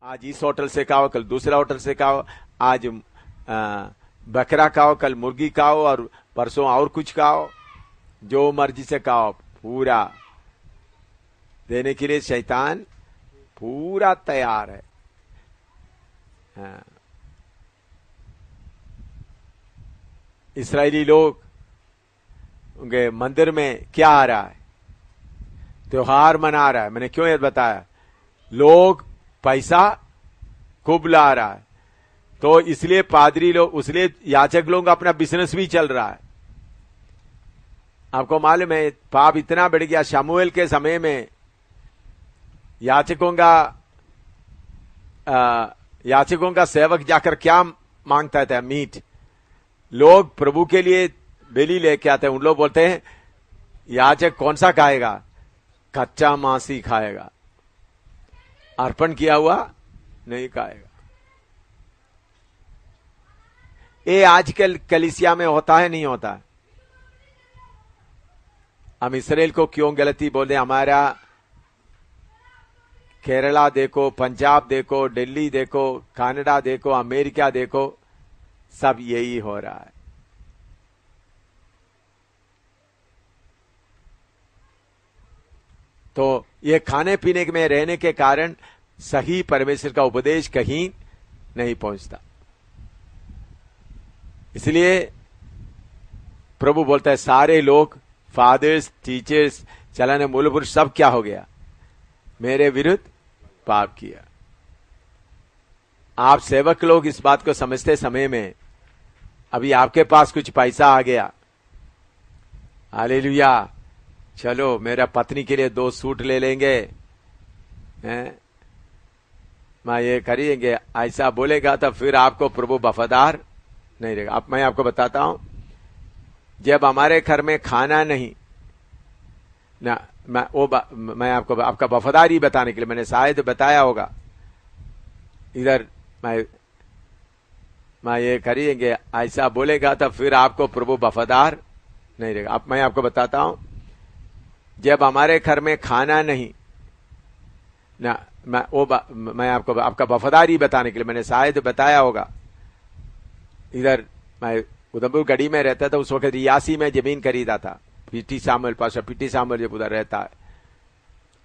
आज इस होटल से खाओ, कल दूसरा होटल से खाओ, आज बकरा खाओ, कल मुर्गी खाओ और परसों और कुछ खाओ, जो मर्जी से खाओ। पूरा देने के लिए शैतान पूरा तैयार है। इस्राएली लोग उनके मंदिर में क्या आ रहा है? त्योहार मना रहा है। मैंने क्यों ये बताया? लोग पैसा खूब ला रहा है, तो इसलिए पादरी लोग, उसलिए याचक लोगों का अपना बिजनेस भी चल रहा है। आपको मालूम है पाप इतना बढ़ गया, शमूएल के समय में याचकों का सेवक जाकर क्या मांगता था? मीट। लोग प्रभु के लिए बेली लेके आते हैं, उन लोग बोलते हैं याचक कौन सा खाएगा? कच्चा मांस ही खाएगा, अर्पण किया हुआ नहीं खाएगा। ये आजकल कलीसिया में होता है, नहीं होता? हम इसराइल को क्यों गलती बोलते? हमारा केरला देखो, पंजाब देखो, दिल्ली देखो, कनाडा देखो, अमेरिका देखो, सब यही हो रहा है। तो ये खाने पीने में रहने के कारण सही परमेश्वर का उपदेश कहीं नहीं पहुंचता। इसलिए प्रभु बोलता है सारे लोग, फादर्स, टीचर्स, चलाने मूल पुरुष, सब क्या हो गया? मेरे विरुद्ध पाप किया। आप सेवक लोग इस बात को समझते समय में अभी आपके पास कुछ पैसा आ गया, हालेलुया, चलो मेरा पत्नी के लिए 2 सूट ले लेंगे, मैं ये करेंगे, ऐसा बोलेगा तो फिर आपको प्रभु वफादार नहीं रहेगा। अब मैं आपको बताता हूं, जब हमारे घर में खाना नहीं ना, मैं आपको आपका वफादारी बताने के लिए मैंने शायद बताया होगा, इधर मैं ये करेंगे, ऐसा बोलेगा तो फिर आपको प्रभु वफादार नहीं रहेगा। अब मैं आपको बताता हूं, जब हमारे घर में खाना नहीं ना, मैं आपको आपका वफादारी बताने के लिए मैंने शायद बताया होगा, इधर मैं उधमपुर गढ़ी में रहता था, उस वक्त रियासी में जमीन खरीदा था, पीटी सामुएल, पास पीटी सामुएल जब उधर रहता है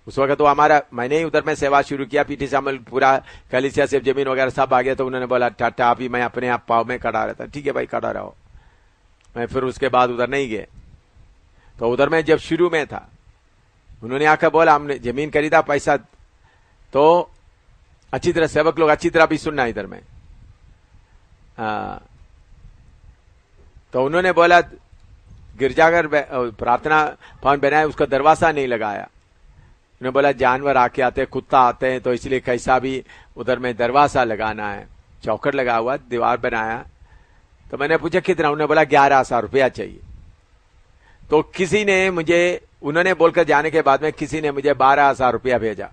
उस वक्त तो हमारा, मैंने ही उधर में सेवा शुरू किया। पीटी सामुएल पूरा कलीसिया से जमीन वगैरह सब आ गया, तो उन्होंने बोला टाटा अभी मैं अपने आप पाव में खड़ा रहता। ठीक है भाई, खड़ा रहो। मैं फिर उसके बाद उधर नहीं गए। तो उधर में जब शुरू में था, उन्होंने आकर बोला हमने जमीन खरीदा, पैसा, तो अच्छी तरह सेवक लोग अच्छी तरह भी सुनना इधर में, तो उन्होंने बोला गिरजाघर प्रार्थना भवन बनाया, उसका दरवाजा नहीं लगाया। उन्होंने बोला जानवर आके आते हैं, कुत्ता आते हैं, तो इसलिए कैसा भी उधर में दरवाजा लगाना है, चौखट लगा हुआ, दीवार बनाया। तो मैंने पूछा कितना? उन्होंने बोला 11,000 रुपया चाहिए। तो किसी ने मुझे, उन्होंने बोलकर जाने के बाद में किसी ने मुझे 12,000 रुपया भेजा,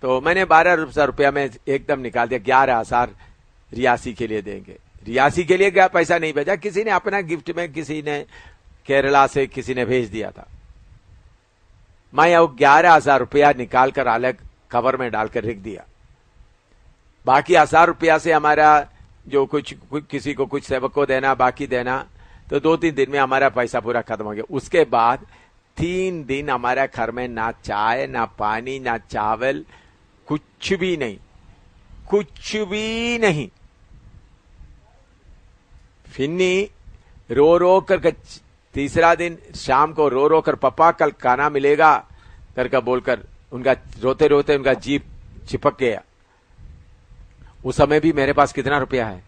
तो मैंने 12,000 रुपया में एकदम निकाल दिया। 11,000 रियासी के लिए देंगे। रियासी के लिए क्या पैसा नहीं भेजा, किसी ने अपना गिफ्ट में, किसी ने केरला से किसी ने भेज दिया था। मैं वो 11,000 रुपया निकाल कर अलग कवर में डालकर रख दिया। बाकी 1,000 रुपया से हमारा जो कुछ किसी को कुछ सेवक को देना, बाकी देना, तो 2-3 दिन में हमारा पैसा पूरा खत्म हो गया। उसके बाद 3 दिन हमारा घर में ना चाय, ना पानी, ना चावल, कुछ भी नहीं, कुछ भी नहीं। फिन्नी रो रो कर, तीसरा दिन शाम को रो रो कर, पापा कल खाना मिलेगा करके बोलकर, उनका रोते रोते उनका जीभ चिपक गया। उस समय भी मेरे पास कितना रुपया है?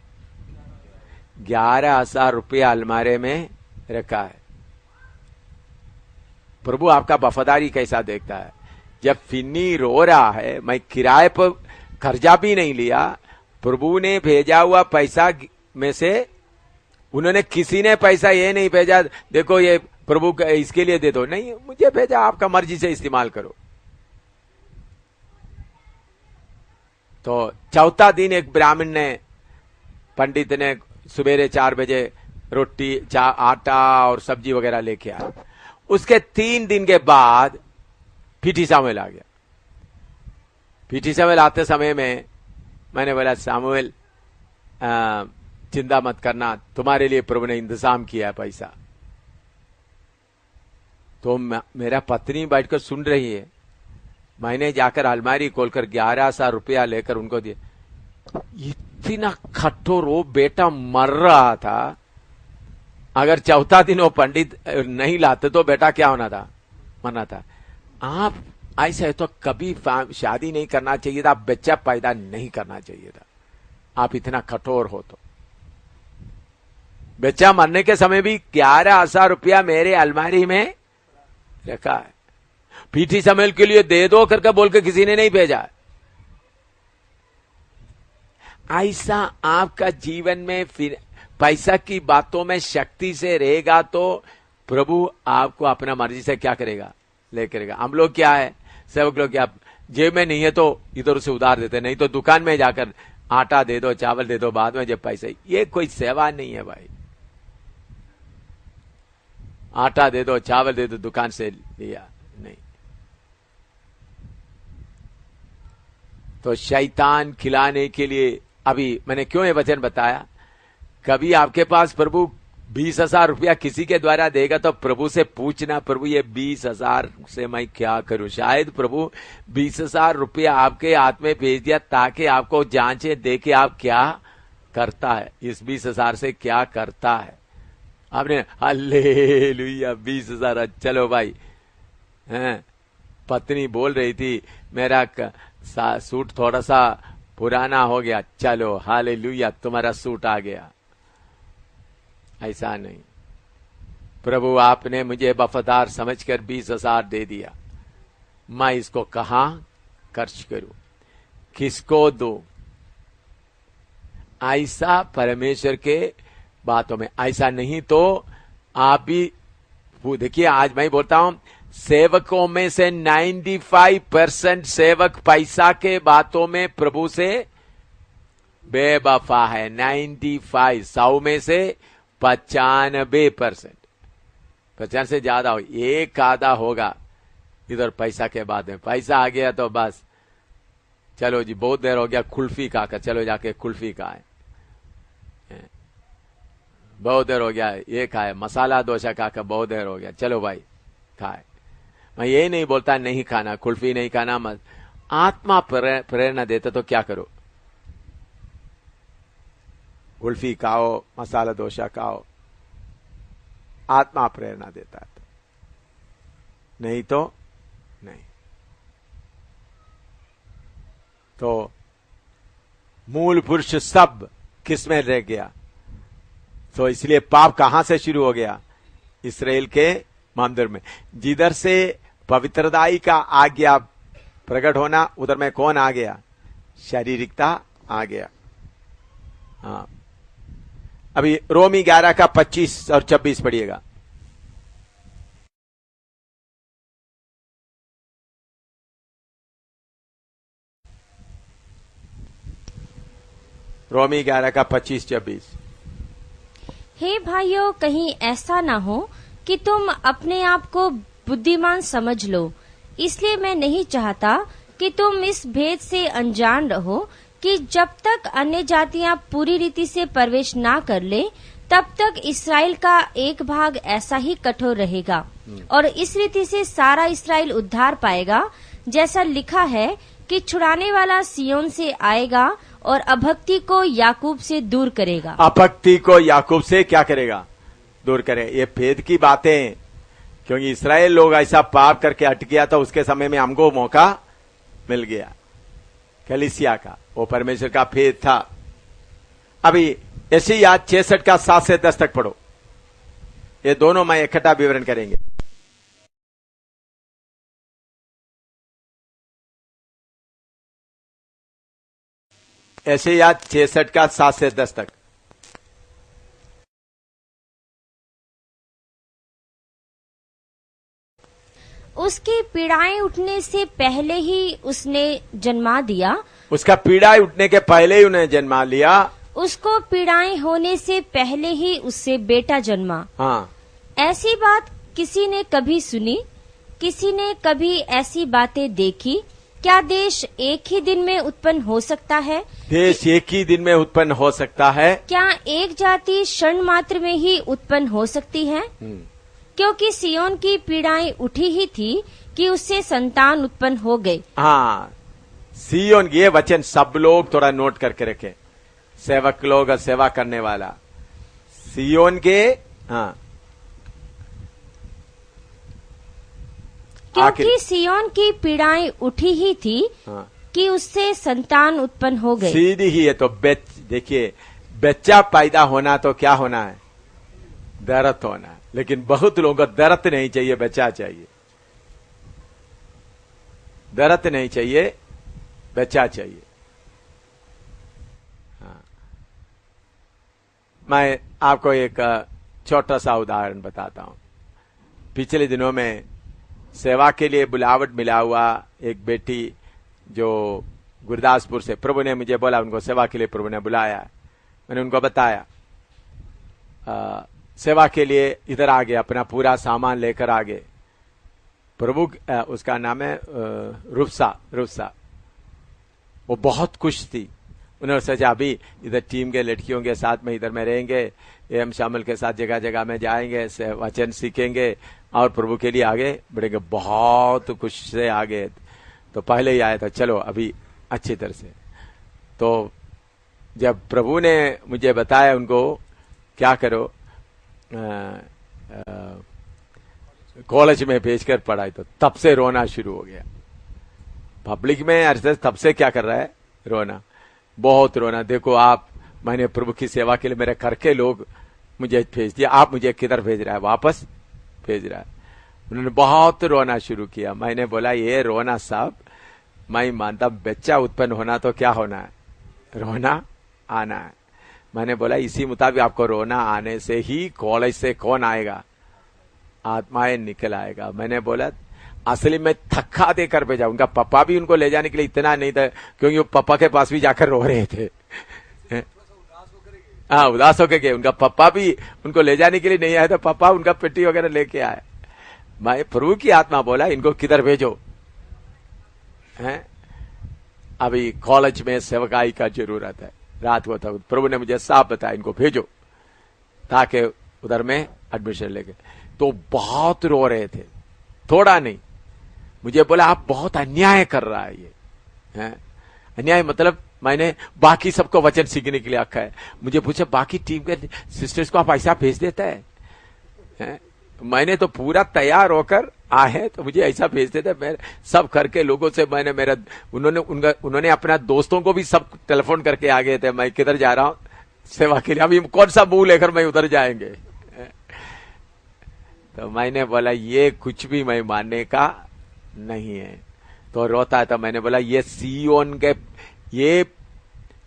11,000 रुपया अलमारे में रखा है। प्रभु आपका वफादारी कैसा देखता है। जब फिन्नी रो रहा है, मैं किराए पर कर्जा भी नहीं लिया, प्रभु ने भेजा हुआ पैसा में से, उन्होंने किसी ने पैसा ये नहीं भेजा देखो ये प्रभु का इसके लिए दे दो, नहीं, मुझे भेजा, आपका मर्जी से इस्तेमाल करो। तो चौथा दिन एक ब्राह्मण ने, पंडित ने सुबेरे 4 बजे रोटी, आटा और सब्जी वगैरह लेके आया। उसके 3 दिन के बाद पीटी सामुएल आ गया। पीटी समेल आते समय में मैंने बोला सामुएल चिंता मत करना, तुम्हारे लिए प्रभु ने इंतजाम किया है पैसा। तो मेरा पत्नी बैठकर सुन रही है। मैंने जाकर अलमारी खोलकर 11,000 रुपया लेकर उनको दिया। इतना कठोर, वो बेटा मर रहा था। अगर चौथा दिन वो पंडित नहीं लाते तो बेटा क्या होना था, मरना था। आप ऐसा है तो कभी शादी नहीं करना चाहिए था, बच्चा पैदा नहीं करना चाहिए था। आप इतना कठोर हो तो बच्चा मरने के समय भी 11,000 रुपया मेरे अलमारी में रखा है। पीटी समेल के लिए दे दो करके बोल के किसी ने नहीं भेजा। ऐसा आपका जीवन में फिर पैसा की बातों में शक्ति से रहेगा तो प्रभु आपको अपना मर्जी से क्या करेगा, ले करेगा। हम लोग क्या है, सब लोग क्या, जेब में नहीं है तो इधर से उधार देते, नहीं तो दुकान में जाकर आटा दे दो, चावल दे दो, बाद में जब पैसे। ये कोई सेवा नहीं है भाई। आटा दे दो, चावल दे दो, दुकान से लिया नहीं। तो शैतान खिलाने के लिए, अभी मैंने क्यों ये वचन बताया, कभी आपके पास प्रभु 20,000 रुपया किसी के द्वारा देगा तो प्रभु से पूछना, प्रभु ये 20,000 से मैं क्या करूं। शायद प्रभु 20,000 रुपया आपके हाथ में भेज दिया ताकि आपको जांचे, देखे आप क्या करता है, इस 20,000 से क्या करता है। आपने हालेलुया 20,000, चलो भाई। पत्नी बोल रही थी मेरा सूट थोड़ा सा पुराना हो गया, चलो हालेलुया तुम्हारा सूट आ गया। ऐसा नहीं, प्रभु आपने मुझे वफादार समझकर 20,000 दे दिया, मैं इसको कहां खर्च करूं, किसको दूं। ऐसा परमेश्वर के बातों में, ऐसा नहीं तो आप भी देखिए। आज मैं बोलता हूं सेवकों में से 95% सेवक पैसा के बातों में प्रभु से बेवफा है। 95, 100 में से 95%, 50 से ज्यादा हो, एक आधा होगा इधर पैसा के बाद में। पैसा आ गया तो बस चलो जी, बहुत देर हो गया कुल्फी खाकर, चलो जाके कुल्फी खाए, बहुत देर हो गया ये खाए, मसाला डोसा खाकर बहुत देर हो गया, चलो भाई खाए। मैं ये नहीं बोलता नहीं खाना, कुल्फी नहीं खाना मत। आत्मा प्रेरणा देता तो क्या करो, कुल्फी खाओ, मसाला डोसा खाओ, आत्मा प्रेरणा देता है तो, नहीं तो नहीं। तो मूल पुरुष सब किसमें रह गया। तो इसलिए पाप कहां से शुरू हो गया, इस्राएल के मंदिर में। जिधर से पवित्रताई का आ गया प्रकट होना, उधर में कौन आ गया, शारीरिकता आ गया। हाँ, अभी रोमी 11 का 25 और 26 पढ़िएगा। रोमी 11 का 25-26। हे भाइयों, कहीं ऐसा ना हो कि तुम अपने आप को बुद्धिमान समझ लो। इसलिए मैं नहीं चाहता कि तुम इस भेद से अनजान रहो कि जब तक अन्य जातियां पूरी रीति से प्रवेश ना कर ले, तब तक इस्राएल का एक भाग ऐसा ही कठोर रहेगा और इस रीति से सारा इस्राएल उद्धार पाएगा। जैसा लिखा है कि छुड़ाने वाला सियोन से आएगा और अभक्ति को याकूब से दूर करेगा। अभक्ति को याकूब से क्या करेगा, दूर करे। ये भेद की बातें, क्योंकि इस्राएल लोग ऐसा पाप करके अट गया था, उसके समय में हमको मौका मिल गया कलीसिया का, वो परमेश्वर का भेद था। अभी यशायाह 66 का 7 से 10 तक पढ़ो, ये दोनों मैं इकट्ठा विवरण करेंगे। यशायाह 66 का 7 से 10 तक। उसकी पीड़ाएं उठने से पहले ही उसने जन्मा दिया। उसका पीड़ाएं उठने के पहले ही उन्हें जन्मा लिया। उसको पीड़ाएं होने से पहले ही उससे बेटा जन्मा। हाँ, ऐसी बात किसी ने कभी सुनी, किसी ने कभी ऐसी बातें देखी क्या देश एक ही दिन में उत्पन्न हो सकता है? देश एक ही दिन में उत्पन्न हो सकता है? क्या एक जाति क्षण मात्र में ही उत्पन्न हो सकती है? क्योंकि सियोन की पीड़ाएं उठी ही थी कि उससे संतान उत्पन्न हो गए। हाँ, सियोन, ये वचन सब लोग थोड़ा नोट करके रखें, सेवक लोग और सेवा करने वाला। सियोन के, हाँ, क्योंकि सियोन की पीड़ाएं उठी ही थी कि उससे संतान उत्पन्न हो गए। सीधी ही है। तो देखिए, बच्चा पैदा होना तो क्या होना है? दर्द होना है। लेकिन बहुत लोगों को दर्द नहीं चाहिए, बच्चा चाहिए। दर्द नहीं चाहिए, बच्चा चाहिए। हाँ। मैं आपको एक छोटा सा उदाहरण बताता हूं। पिछले दिनों में सेवा के लिए बुलावट मिला हुआ एक बेटी जो गुरदासपुर से, प्रभु ने मुझे बोला, उनको सेवा के लिए प्रभु ने बुलाया। मैंने उनको बताया, सेवा के लिए इधर आ गए, अपना पूरा सामान लेकर आ गए। प्रभु, उसका नाम है रुफसा। वो बहुत खुश थी। उन्होंने सोचा अभी इधर टीम के लड़कियों के साथ में इधर में रहेंगे, एम शामिल के साथ जगह जगह में जाएंगे, वचन सीखेंगे और प्रभु के लिए आगे बढ़ेंगे। बहुत खुश से आगे। तो पहले ही आया था, चलो अभी अच्छी तरह से। तो जब प्रभु ने मुझे बताया उनको क्या करो, कॉलेज में भेजकर पढ़ाई, तो तब से रोना शुरू हो गया। पब्लिक में अर्थ तब से क्या कर रहा है? रोना, बहुत रोना। देखो आप, मैंने प्रभु की सेवा के लिए मेरे घर के लोग मुझे भेज दिया, आप मुझे किधर भेज रहा है? वापस भेज रहा है। उन्होंने बहुत रोना शुरू किया। मैंने बोला ये रोना सब मैं मानता, बच्चा उत्पन्न होना तो क्या होना है? रोना आना है। मैंने बोला इसी मुताबिक आपको रोना आने से ही कॉलेज से कौन आएगा? आत्माएं निकल आएगा। मैंने बोला असली में थक्का देकर भेजा। उनका पापा भी उनको ले जाने के लिए इतना नहीं था, क्योंकि वो पापा के पास भी जाकर रो रहे थे। हाँ, उदास होकर गए। उनका पापा भी उनको ले जाने के लिए नहीं आया था, पापा उनका पेटी वगैरह लेके आए। मैं प्रभु की आत्मा बोला इनको किधर भेजो हैं? अभी कॉलेज में सेवकाई का जरूरत है। रात को था, प्रभु ने मुझे साफ बताया इनको भेजो ताकि उधर में एडमिशन लेके। तो बहुत रो रहे थे, थोड़ा नहीं। मुझे बोला आप बहुत अन्याय कर रहा है ये है? अन्याय मतलब मैंने बाकी सबको वचन सीखने के लिए रखा है। मुझे पूछा बाकी टीम के सिस्टर्स को आप ऐसा भेज देता है? मैंने तो पूरा तैयार होकर आए तो मुझे ऐसा भेज देते। मैं सब घर के लोगों से मैंने उन्होंने अपना दोस्तों को भी सब टेलीफोन करके आ गए थे, मैं किधर जा रहा हूं सेवा के लिए, अभी कौन सा मुंह लेकर मैं उधर जाएंगे। तो मैंने बोला ये कुछ भी मैं मानने का नहीं है। तो रोता था। मैंने बोला ये सियोन के ये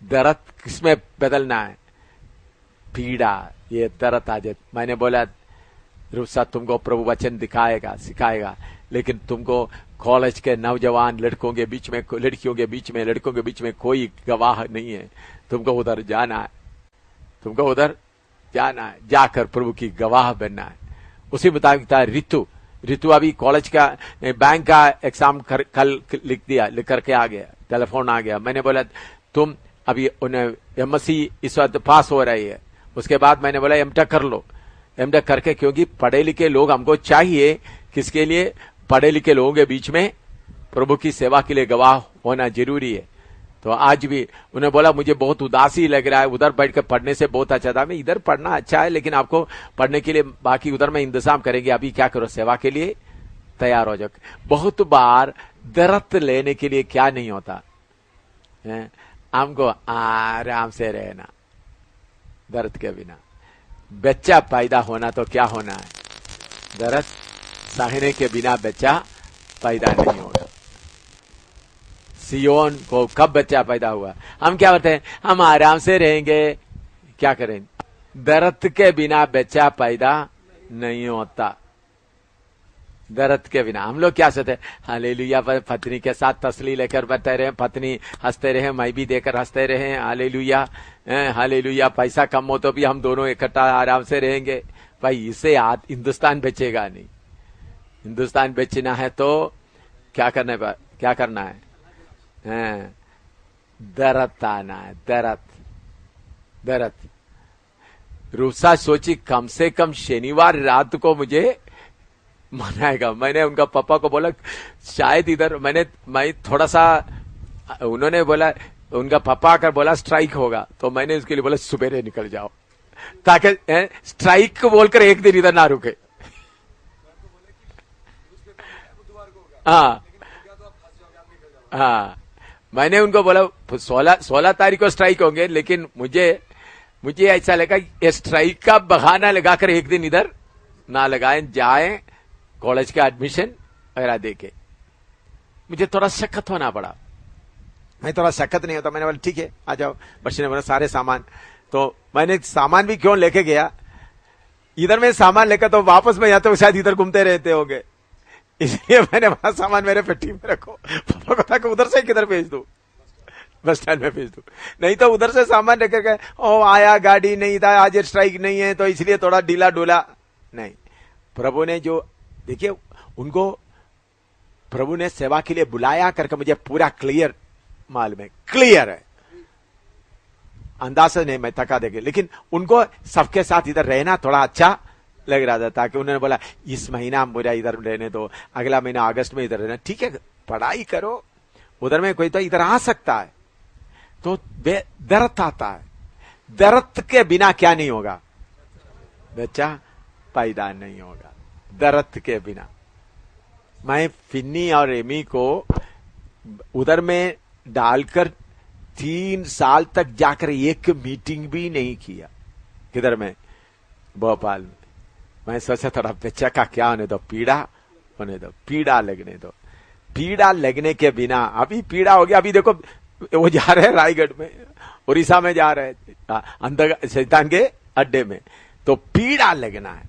दर्द किसमें बदलना है? पीड़ा, ये दर्द आ जाए। मैंने बोला रुसा तुमको प्रभु वचन दिखाएगा, सिखाएगा, लेकिन तुमको कॉलेज के नौजवान लड़कों के बीच में, लड़कियों के बीच में, लड़कों के बीच में कोई गवाह नहीं है। तुमको उधर जाना है, तुमको उधर जाना है, जाकर प्रभु की गवाह बनना है। उसी मुताबिक था ऋतु अभी कॉलेज का बैंक का एग्जाम कल लिख करके आ गया, टेलीफोन आ गया। मैंने बोला तुम अभी एमएससी इस वक्त पास हो रही है, उसके बाद मैंने बोला एमटेक कर लो, एमटेक करके, क्योंकि पढ़े लिखे लोग हमको चाहिए। किसके लिए? पढ़े लिखे लोगों के बीच में प्रभु की सेवा के लिए गवाह होना जरूरी है। तो आज भी उन्हें बोला मुझे बहुत उदासी लग रहा है, उधर बैठ कर पढ़ने से बहुत अच्छा था। मैं इधर पढ़ना अच्छा है, लेकिन आपको पढ़ने के लिए बाकी उधर में इंतजाम करेंगे, अभी क्या करो सेवा के लिए तैयार हो जाओ। बहुत बार दर्द लेने के लिए क्या नहीं होता है? हमको आराम से रहना, दर्द के बिना। बच्चा पैदा होना तो क्या होना है? दर्द सहने के बिना बच्चा पैदा नहीं होगा। सियोन को कब बच्चा पैदा हुआ? हम क्या बोलते हैं? हम आराम से रहेंगे, क्या करें? दर्द के बिना बच्चा पैदा नहीं होता। दर्द के बिना हम लोग क्या सोचते हैं? हालेलुया, पत्नी के साथ तसली लेकर बैठे रहे, पत्नी हंसते रहे, मैं भी देकर हंसते रहे, हालेलुया हालेलुया। पैसा कम हो तो भी हम दोनों इकट्ठा आराम से रहेंगे। भाई इसे हिंदुस्तान बेचेगा नहीं। हिंदुस्तान बेचना है तो क्या करना है? हैं, दरद आना है, दरद दरद। रूसा सोची कम से कम शनिवार रात को मुझे मनाएगा। मैंने उनका पापा को बोला शायद इधर मैं थोड़ा सा, उन्होंने बोला, उनका पापा आकर बोला स्ट्राइक होगा, तो मैंने उसके लिए बोला सुबेरे निकल जाओ ताकि स्ट्राइक को बोलकर एक दिन इधर ना रुके। हाँ हाँ, मैंने उनको बोला 16 तारीख को स्ट्राइक होंगे, लेकिन मुझे ऐसा लगा ये स्ट्राइक का बहाना लगाकर एक दिन इधर ना लगाएं, जाएं कॉलेज का एडमिशन वगैरह देके। मुझे थोड़ा सख्त होना पड़ा। मैं थोड़ा सख्त नहीं होता, मैंने बोला ठीक है आ जाओ। बच्चे ने बोला सारे सामान, तो मैंने सामान भी क्यों लेके गया, इधर में सामान लेकर तो वापस में या तो शायद इधर घूमते रहते होंगे, इसलिए मैंने वहां सामान मेरे पेटी में रखो। पापा को था कि उधर से किधर भेज दू, बस स्टैंड में भेज दू, नहीं तो उधर से सामान लेकर गए। ओ आया, गाड़ी नहीं था, आज स्ट्राइक नहीं है तो इसलिए थोड़ा ढीला डोला नहीं। प्रभु ने जो, देखिए उनको प्रभु ने सेवा के लिए बुलाया करके मुझे पूरा क्लियर मालूम है, क्लियर है, अंदाजा नहीं मैं थका देंगे, लेकिन उनको सबके साथ इधर रहना थोड़ा अच्छा लग रहा था। ताकि उन्होंने बोला इस महीना मुझे इधर रहने दो, अगला महीना अगस्त में इधर रहना। ठीक है पढ़ाई करो, उधर में कोई तो इधर आ सकता है, तो दर्द आता है, दर्द के बिना क्या नहीं होगा, बच्चा पैदा नहीं होगा, दर्द के बिना। मैं फिन्नी और एमी को उधर में डालकर 3 साल तक जाकर एक मीटिंग भी नहीं किया, किधर में, भोपाल में। मैं सोचा थोड़ा बच्चा का क्या होने दो, पीड़ा होने दो, पीड़ा लगने दो। पीड़ा लगने के बिना, अभी पीड़ा हो गया, अभी देखो वो जा रहे हैं रायगढ़ में, उड़ीसा में जा रहे हैं, अंदर शैतान के अड्डे में। तो पीड़ा लगना है,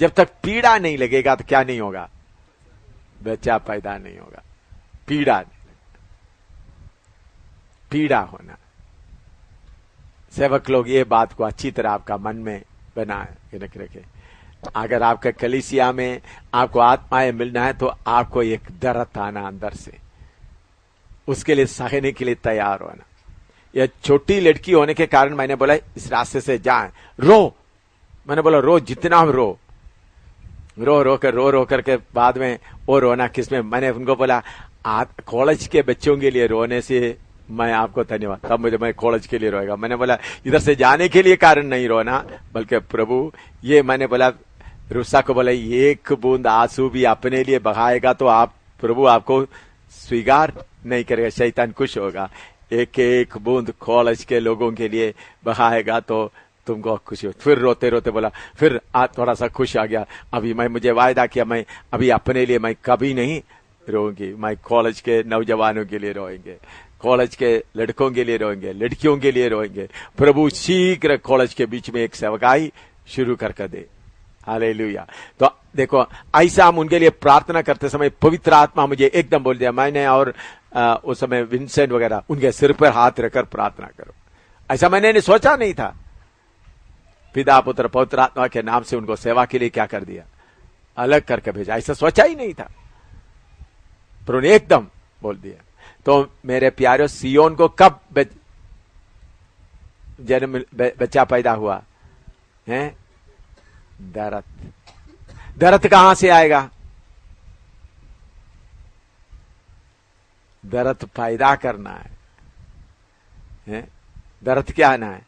जब तक पीड़ा नहीं लगेगा तो क्या नहीं होगा, बच्चा पैदा नहीं होगा। पीड़ा होना। सेवक लोग ये बात को अच्छी तरह आपका मन में बना रखे। अगर आपका कलीसिया में आपको आत्माएं मिलना है तो आपको एक दर्द आना अंदर से, उसके लिए सहने के लिए तैयार होना। यह छोटी लड़की होने के कारण मैंने बोला इस रास्ते से जाएं, रो, मैंने बोला रो, जितना हम रो कर के बाद में वो रोना किसमें। मैंने उनको बोला कॉलेज के बच्चों के लिए रोने से मैं आपको धन्यवाद, तब मैं कॉलेज के लिए रोएगा। मैंने बोला इधर से जाने के लिए कारण नहीं रोना, बल्कि प्रभु ये, मैंने बोला रुस्सा को बोला एक बूंद आंसू भी अपने लिए बहाएगा तो आप प्रभु आपको स्वीकार नहीं करेगा, शैतान खुश होगा। एक एक बूंद कॉलेज के लोगों के लिए बहाएगा तो तुमको खुशी हो। फिर रोते रोते बोला, फिर थोड़ा सा खुश आ गया। अभी मुझे वायदा किया मैं अभी अपने लिए मैं कभी नहीं रोऊंगी, मैं कॉलेज के नौजवानों के लिए रोएंगे, कॉलेज के लड़कों के लिए रोएंगे, लड़कियों के लिए रोएंगे। प्रभु शीघ्र कॉलेज के बीच में एक सेवकाई शुरू करके दे। हालेलुया। तो देखो ऐसा हम उनके लिए प्रार्थना करते समय पवित्र आत्मा मुझे एकदम बोल दिया, मैंने और उस समय विंसेंट वगैरह उनके सिर पर हाथ रखकर प्रार्थना करो। ऐसा मैंने सोचा नहीं था। पिता पुत्र पवित्र आत्मा के नाम से उनको सेवा के लिए क्या कर दिया, अलग करके भेजा, ऐसा सोचा ही नहीं था। प्रभु ने एकदम बोल दिया। तो मेरे प्यारे सियोन को कब जन्म बच्चा पैदा हुआ है, दर्द कहां से आएगा, दर्द पैदा करना है? दर्द क्या आना है?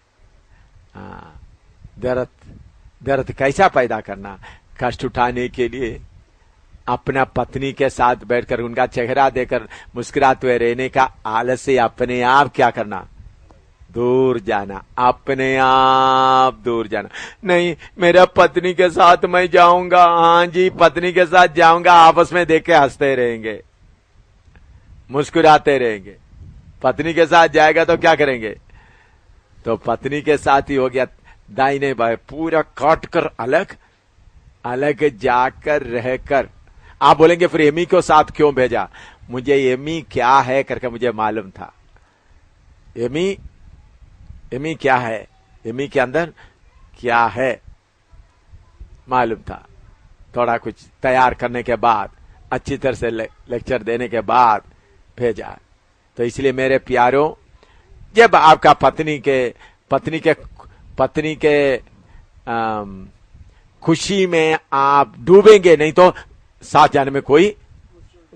हाँ, दर्द कैसा पैदा करना, कष्ट उठाने के लिए अपना पत्नी के साथ बैठकर उनका चेहरा देकर मुस्कुराते हुए रहने का आलस से अपने आप क्या करना, दूर जाना, अपने आप दूर जाना। नहीं मेरा पत्नी के साथ मैं जाऊंगा, हाँ जी पत्नी के साथ जाऊंगा, आपस में देख के हंसते रहेंगे, मुस्कुराते रहेंगे। पत्नी के साथ जाएगा तो क्या करेंगे, तो पत्नी के साथ ही हो गया दाहिने बाएं पूरा काट कर अलग अलग जाकर रहकर। आप बोलेंगे फिर एमी को साथ क्यों भेजा, मुझे एमी क्या है करके मुझे मालूम था। एमी क्या है, एमी के अंदर क्या है मालूम था। थोड़ा कुछ तैयार करने के बाद, अच्छी तरह से लेक्चर देने के बाद भेजा। तो इसलिए मेरे प्यारों, जब आपका पत्नी के खुशी में आप डूबेंगे, नहीं तो साथ जाने में कोई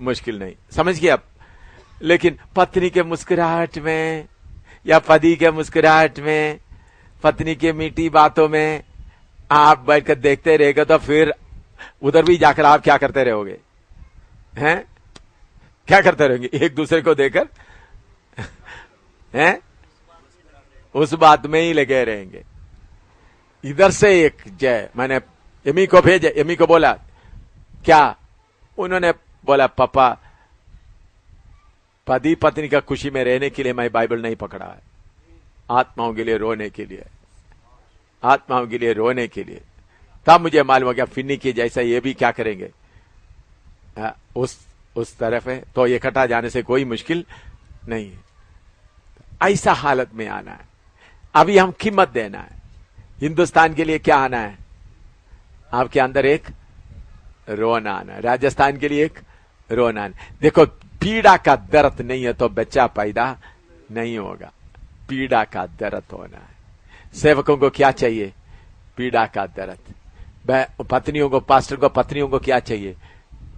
मुश्किल नहीं, समझ गए आप। लेकिन पत्नी के मुस्कुराहट में या पति के मुस्कुराहट में, पत्नी के मीठी बातों में आप बैठकर देखते रहेगा तो फिर उधर भी जाकर आप क्या करते रहोगे? हैं? क्या करते रहेंगे? एक दूसरे को देखकर हैं? उस बात में ही लगे रहेंगे। इधर से एक जय, मैंने एमी को भेजा, एमी को बोला क्या? उन्होंने बोला पापा, पति पत्नी का खुशी में रहने के लिए मैं बाइबल नहीं पकड़ा है, आत्माओं के लिए रोने के लिए, आत्माओं के लिए रोने के लिए। तब मुझे मालूम हो गया फिन्नी की जैसा ये भी क्या करेंगे, उस तरफ है तो इकट्ठा जाने से कोई मुश्किल नहीं है। ऐसा हालत में आना है। अभी हम कीमत देना है। हिंदुस्तान के लिए क्या आना है? आपके अंदर एक रोना आना है। राजस्थान के लिए एक रोना आना। देखो, पीड़ा का दर्द नहीं है तो बच्चा पैदा नहीं होगा। पीड़ा का दर्द होना है। सेवकों को क्या चाहिए? पीड़ा का दर्द। पत्नियों को, पास्टर को, पत्नियों को क्या चाहिए?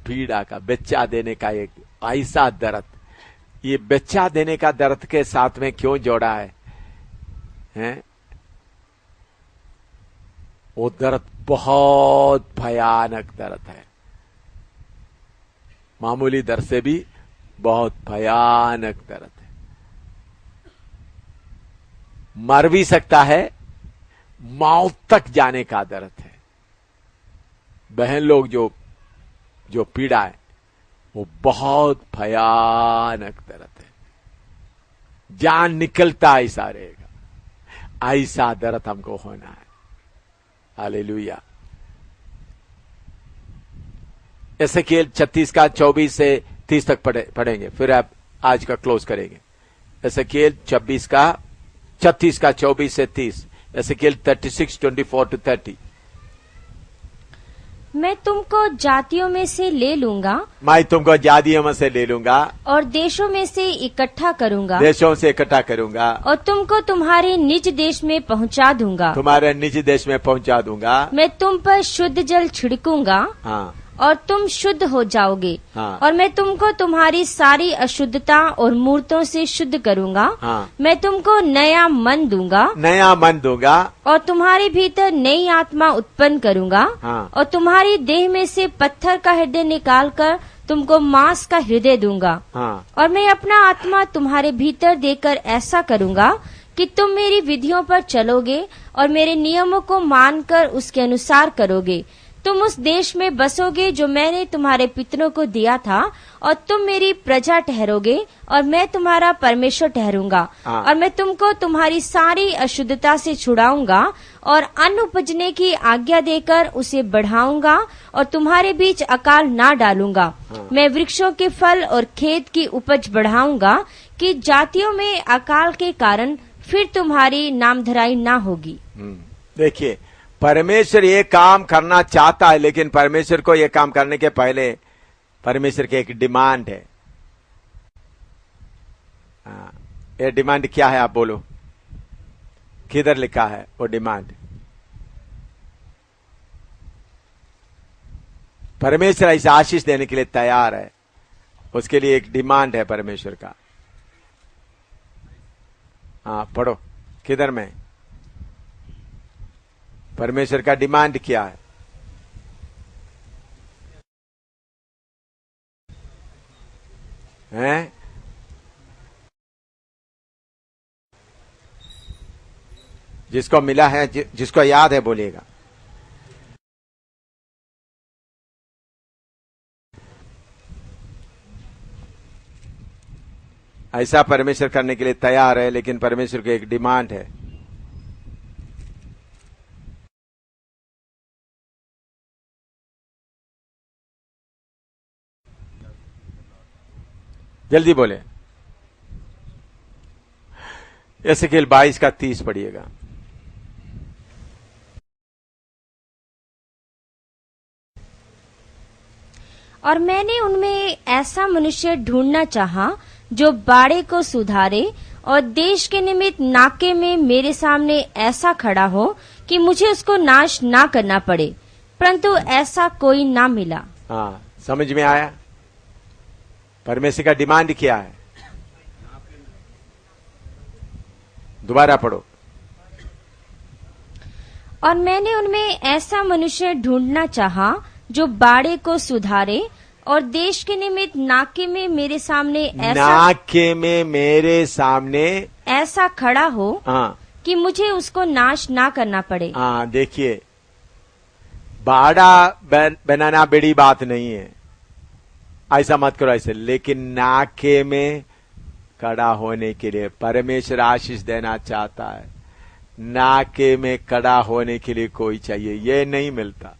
पीड़ा का, बच्चा देने का एक ऐसा दर्द। ये बच्चा देने का दर्द के साथ में क्यों जोड़ा है? हैं? वो दर्द बहुत भयानक दर्द है, मामूली दर्द से भी बहुत भयानक दर्द है। मर भी सकता है, मौत तक जाने का दर्द है। बहन लोग जो पीड़ा है वो बहुत भयानक दर्द है। जान निकलता ऐसा रहेगा। ऐसा दर्द हमको होना है। हालेलुया। एसेकिएल 36 का 24 से 30 तक पढ़ेंगे, फिर आप आज का क्लोज करेंगे। एसेकिएल 36 का 24 से 30। एसेकिएल 36, 24 to 30। मैं तुमको जातियों में से ले लूंगा, मैं तुमको जातियों में से ले लूंगा, और देशों में से इकट्ठा करूंगा, देशों से इकट्ठा करूंगा, और तुमको तुम्हारे निज देश में पहुंचा दूंगा, तुम्हारे निज देश में पहुंचा दूंगा। मैं तुम पर शुद्ध जल छिड़कूंगा, हाँ, और तुम शुद्ध हो जाओगे। हाँ, और मैं तुमको तुम्हारी सारी अशुद्धता और मूर्तों से शुद्ध करूंगा। हाँ, मैं तुमको नया मन दूंगा, नया मन दूंगा, और तुम्हारे भीतर नई आत्मा उत्पन्न करूंगा। हाँ, और तुम्हारी देह में से पत्थर का हृदय निकालकर तुमको मांस का हृदय दूंगा। हाँ, और मैं अपना आत्मा तुम्हारे भीतर देकर ऐसा करूंगा कि तुम मेरी विधियों पर चलोगे और मेरे नियमों को मानकर उसके अनुसार करोगे। तुम उस देश में बसोगे जो मैंने तुम्हारे पितरों को दिया था, और तुम मेरी प्रजा ठहरोगे और मैं तुम्हारा परमेश्वर ठहरूंगा। और मैं तुमको तुम्हारी सारी अशुद्धता से छुड़ाऊंगा और अन्न उपजने की आज्ञा देकर उसे बढ़ाऊंगा, और तुम्हारे बीच अकाल ना डालूंगा। मैं वृक्षों के फल और खेत की उपज बढ़ाऊंगा कि जातियों में अकाल के कारण फिर तुम्हारी नामधराई ना होगी। देखिए, परमेश्वर ये काम करना चाहता है, लेकिन परमेश्वर को ये काम करने के पहले परमेश्वर की एक डिमांड है। ये डिमांड क्या है? आप बोलो, किधर लिखा है वो डिमांड? परमेश्वर ऐसे आशीष देने के लिए तैयार है, उसके लिए एक डिमांड है परमेश्वर का। हाँ, पढ़ो, किधर में? परमेश्वर का डिमांड क्या है? हैं? जिसको मिला है, जिसको याद है बोलिएगा। ऐसा परमेश्वर करने के लिए तैयार है, लेकिन परमेश्वर की एक डिमांड है। जल्दी बोले। एसेकिएल 22 का 30 पढ़िएगा। और मैंने उनमें ऐसा मनुष्य ढूंढना चाहा जो बाड़े को सुधारे और देश के निमित्त नाके में मेरे सामने ऐसा खड़ा हो कि मुझे उसको नाश ना करना पड़े, परंतु ऐसा कोई ना मिला। हाँ, समझ में आया? परमेश्वर का डिमांड क्या है? दोबारा पढ़ो। और मैंने उनमें ऐसा मनुष्य ढूंढना चाहा जो बाड़े को सुधारे और देश के निमित्त नाके में मेरे सामने ऐसा खड़ा हो कि मुझे उसको नाश ना करना पड़े। हाँ, देखिए, बाड़ा बनाना बड़ी बात नहीं है, ऐसा मत करो ऐसे, लेकिन नाके में खड़ा होने के लिए परमेश्वर आशीष देना चाहता है। नाके में खड़ा होने के लिए कोई चाहिए, ये नहीं मिलता।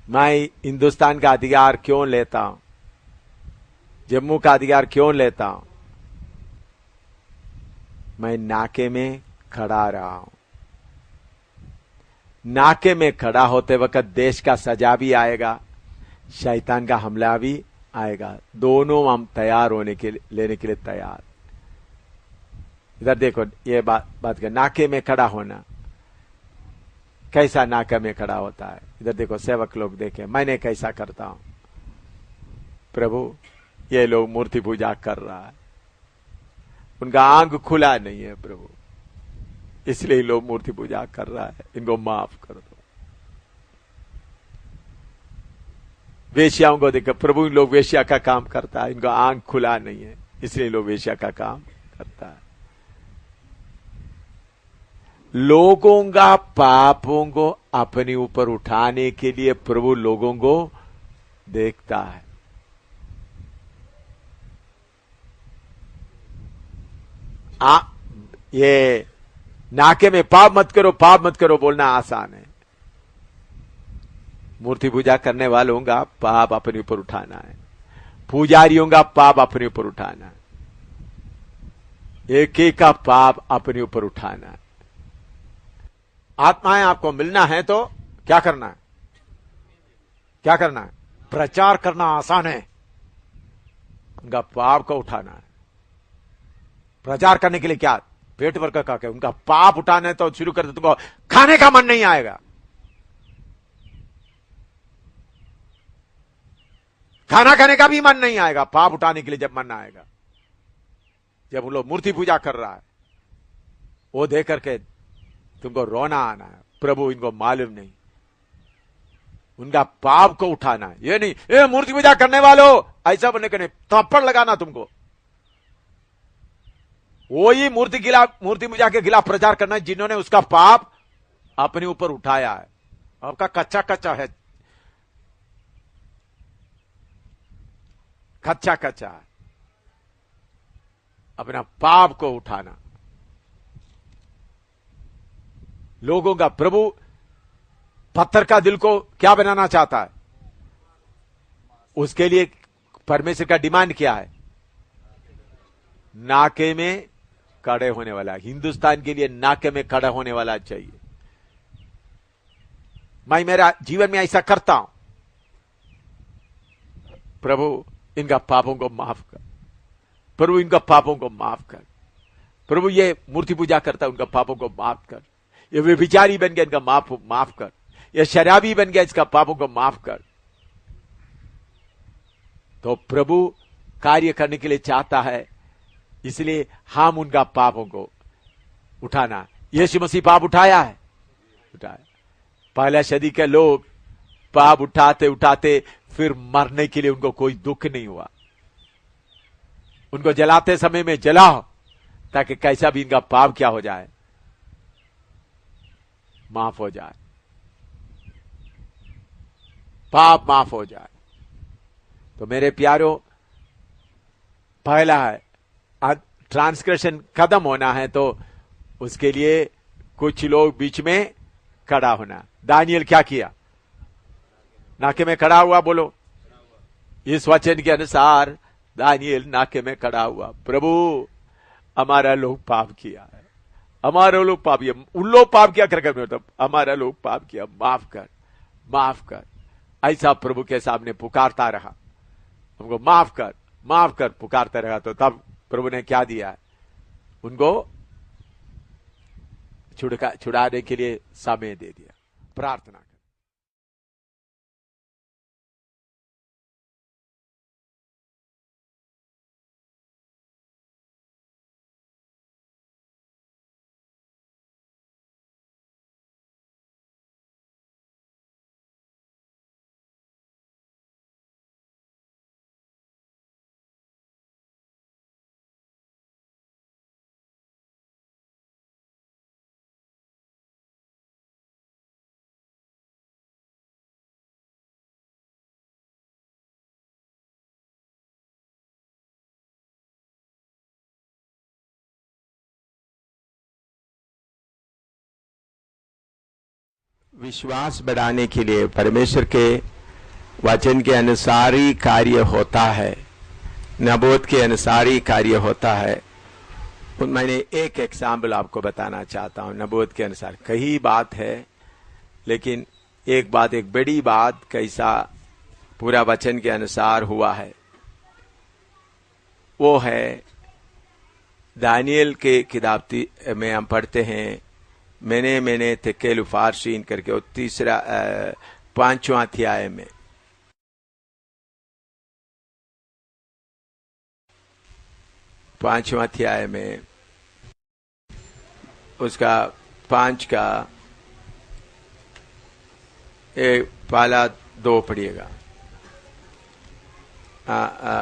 मैं हिंदुस्तान का अधिकार क्यों लेता हूं, जम्मू का अधिकार क्यों लेता हूं? मैं नाके में खड़ा रहा हूं। नाके में खड़ा होते वक्त देश का सजा भी आएगा, शैतान का हमला भी आएगा, दोनों हम तैयार होने के लिए, लेने के लिए तैयार। इधर देखो, ये बात कर, नाके में खड़ा होना कैसा नाके में खड़ा होता है। इधर देखो, सेवक लोग देखे, मैंने कैसा करता हूं। प्रभु, ये लोग मूर्ति पूजा कर रहा है, उनका आंख खुला नहीं है प्रभु, इसलिए लोग मूर्ति पूजा कर रहा है, इनको माफ कर दो। वेश्याओं को देखो, प्रभु इन लोग वेश्या का काम करता है, इनका आंख खुला नहीं है, इसलिए लोग वेश्या का काम करता है। लोगों का पापों को अपने ऊपर उठाने के लिए प्रभु लोगों को देखता है। ये नाके में पाप मत करो, पाप मत करो बोलना आसान है। मूर्ति पूजा करने वालों का पाप अपने ऊपर उठाना है, पुजारियों का पाप अपने ऊपर उठाना है, एक एक का पाप अपने ऊपर उठाना है। आत्माएं आपको मिलना है तो क्या करना है? क्या करना है? प्रचार करना आसान है, उनका पाप को उठाना है। प्रचार करने के लिए क्या? पेट भर का क्या? उनका पाप उठाने तो शुरू कर दे, तुमको खाने का मन नहीं आएगा, खाना खाने का भी मन नहीं आएगा। पाप उठाने के लिए जब मन आएगा, जब वो लोग मूर्ति पूजा कर रहा है, वो देख करके तुमको रोना आना है। प्रभु इनको मालूम नहीं, उनका पाप को उठाना है। ये नहीं, ये मूर्ति पूजा करने वालों ऐसा बनने के नहीं, थप्पड़ लगाना तुमको। वही मूर्ति पूजा के खिलाफ प्रचार करना है जिन्होंने उसका पाप अपने ऊपर उठाया है। आपका कच्चा कच्चा है, कच्चा कच्चा है, अपना पाप को उठाना। लोगों का प्रभु पत्थर का दिल को क्या बनाना चाहता है? उसके लिए परमेश्वर का डिमांड क्या है? नाके में खड़े होने वाला। हिंदुस्तान के लिए नाके में खड़ा होने वाला चाहिए। मैं मेरा जीवन में ऐसा करता हूं, प्रभु इनका पापों को माफ कर, प्रभु इनका पापों को माफ कर, प्रभु ये मूर्ति पूजा करता है उनका पापों को माफ कर, ये व्यभिचारी बन गया इनका माफ कर, ये शराबी बन गया इसका पापों को माफ कर। तो प्रभु कार्य करने के लिए चाहता है, इसलिए हम उनका पापों को उठाना। यीशु मसीह पाप उठाया है, उठाया। पहला सदी के लोग पाप उठाते उठाते फिर मरने के लिए उनको कोई दुख नहीं हुआ। उनको जलाते समय में जलाओ ताकि कैसा भी इनका पाप क्या हो जाए, माफ हो जाए, पाप माफ हो जाए। तो मेरे प्यारो, पहला है ट्रांसग्रेशन खत्म होना है तो उसके लिए कुछ लोग बीच में खड़ा होना। दानियल क्या किया? नाके में खड़ा हुआ। बोलो, इस वचन के अनुसार दानियल नाके में खड़ा हुआ। प्रभु हमारा लोग पाप किया है, हमारा लोग पाप किया, उन लोग पाप किया कर मतलब हमारा लोग पाप किया, माफ कर, माफ कर। ऐसा प्रभु के सामने पुकारता रहा। हमको माफ कर पुकारता रहा। तो तब प्रभु ने क्या दिया? उनको छुड़ाने के लिए समय दे दिया। प्रार्थना कर। विश्वास बढ़ाने के लिए परमेश्वर के वचन के अनुसार ही कार्य होता है, नबूवत के अनुसार ही कार्य होता है। मैंने एक एग्जाम्पल आपको बताना चाहता हूं। नबूवत के अनुसार कई बात है, लेकिन एक बड़ी बात कैसा पूरा वचन के अनुसार हुआ है, वो है दानियल के किताब में हम पढ़ते हैं, मैंने तेकेल फारशीन करके, वो तीसरा 5वां अध्याय में, उसका 5 का पहला 2 पढ़िएगा,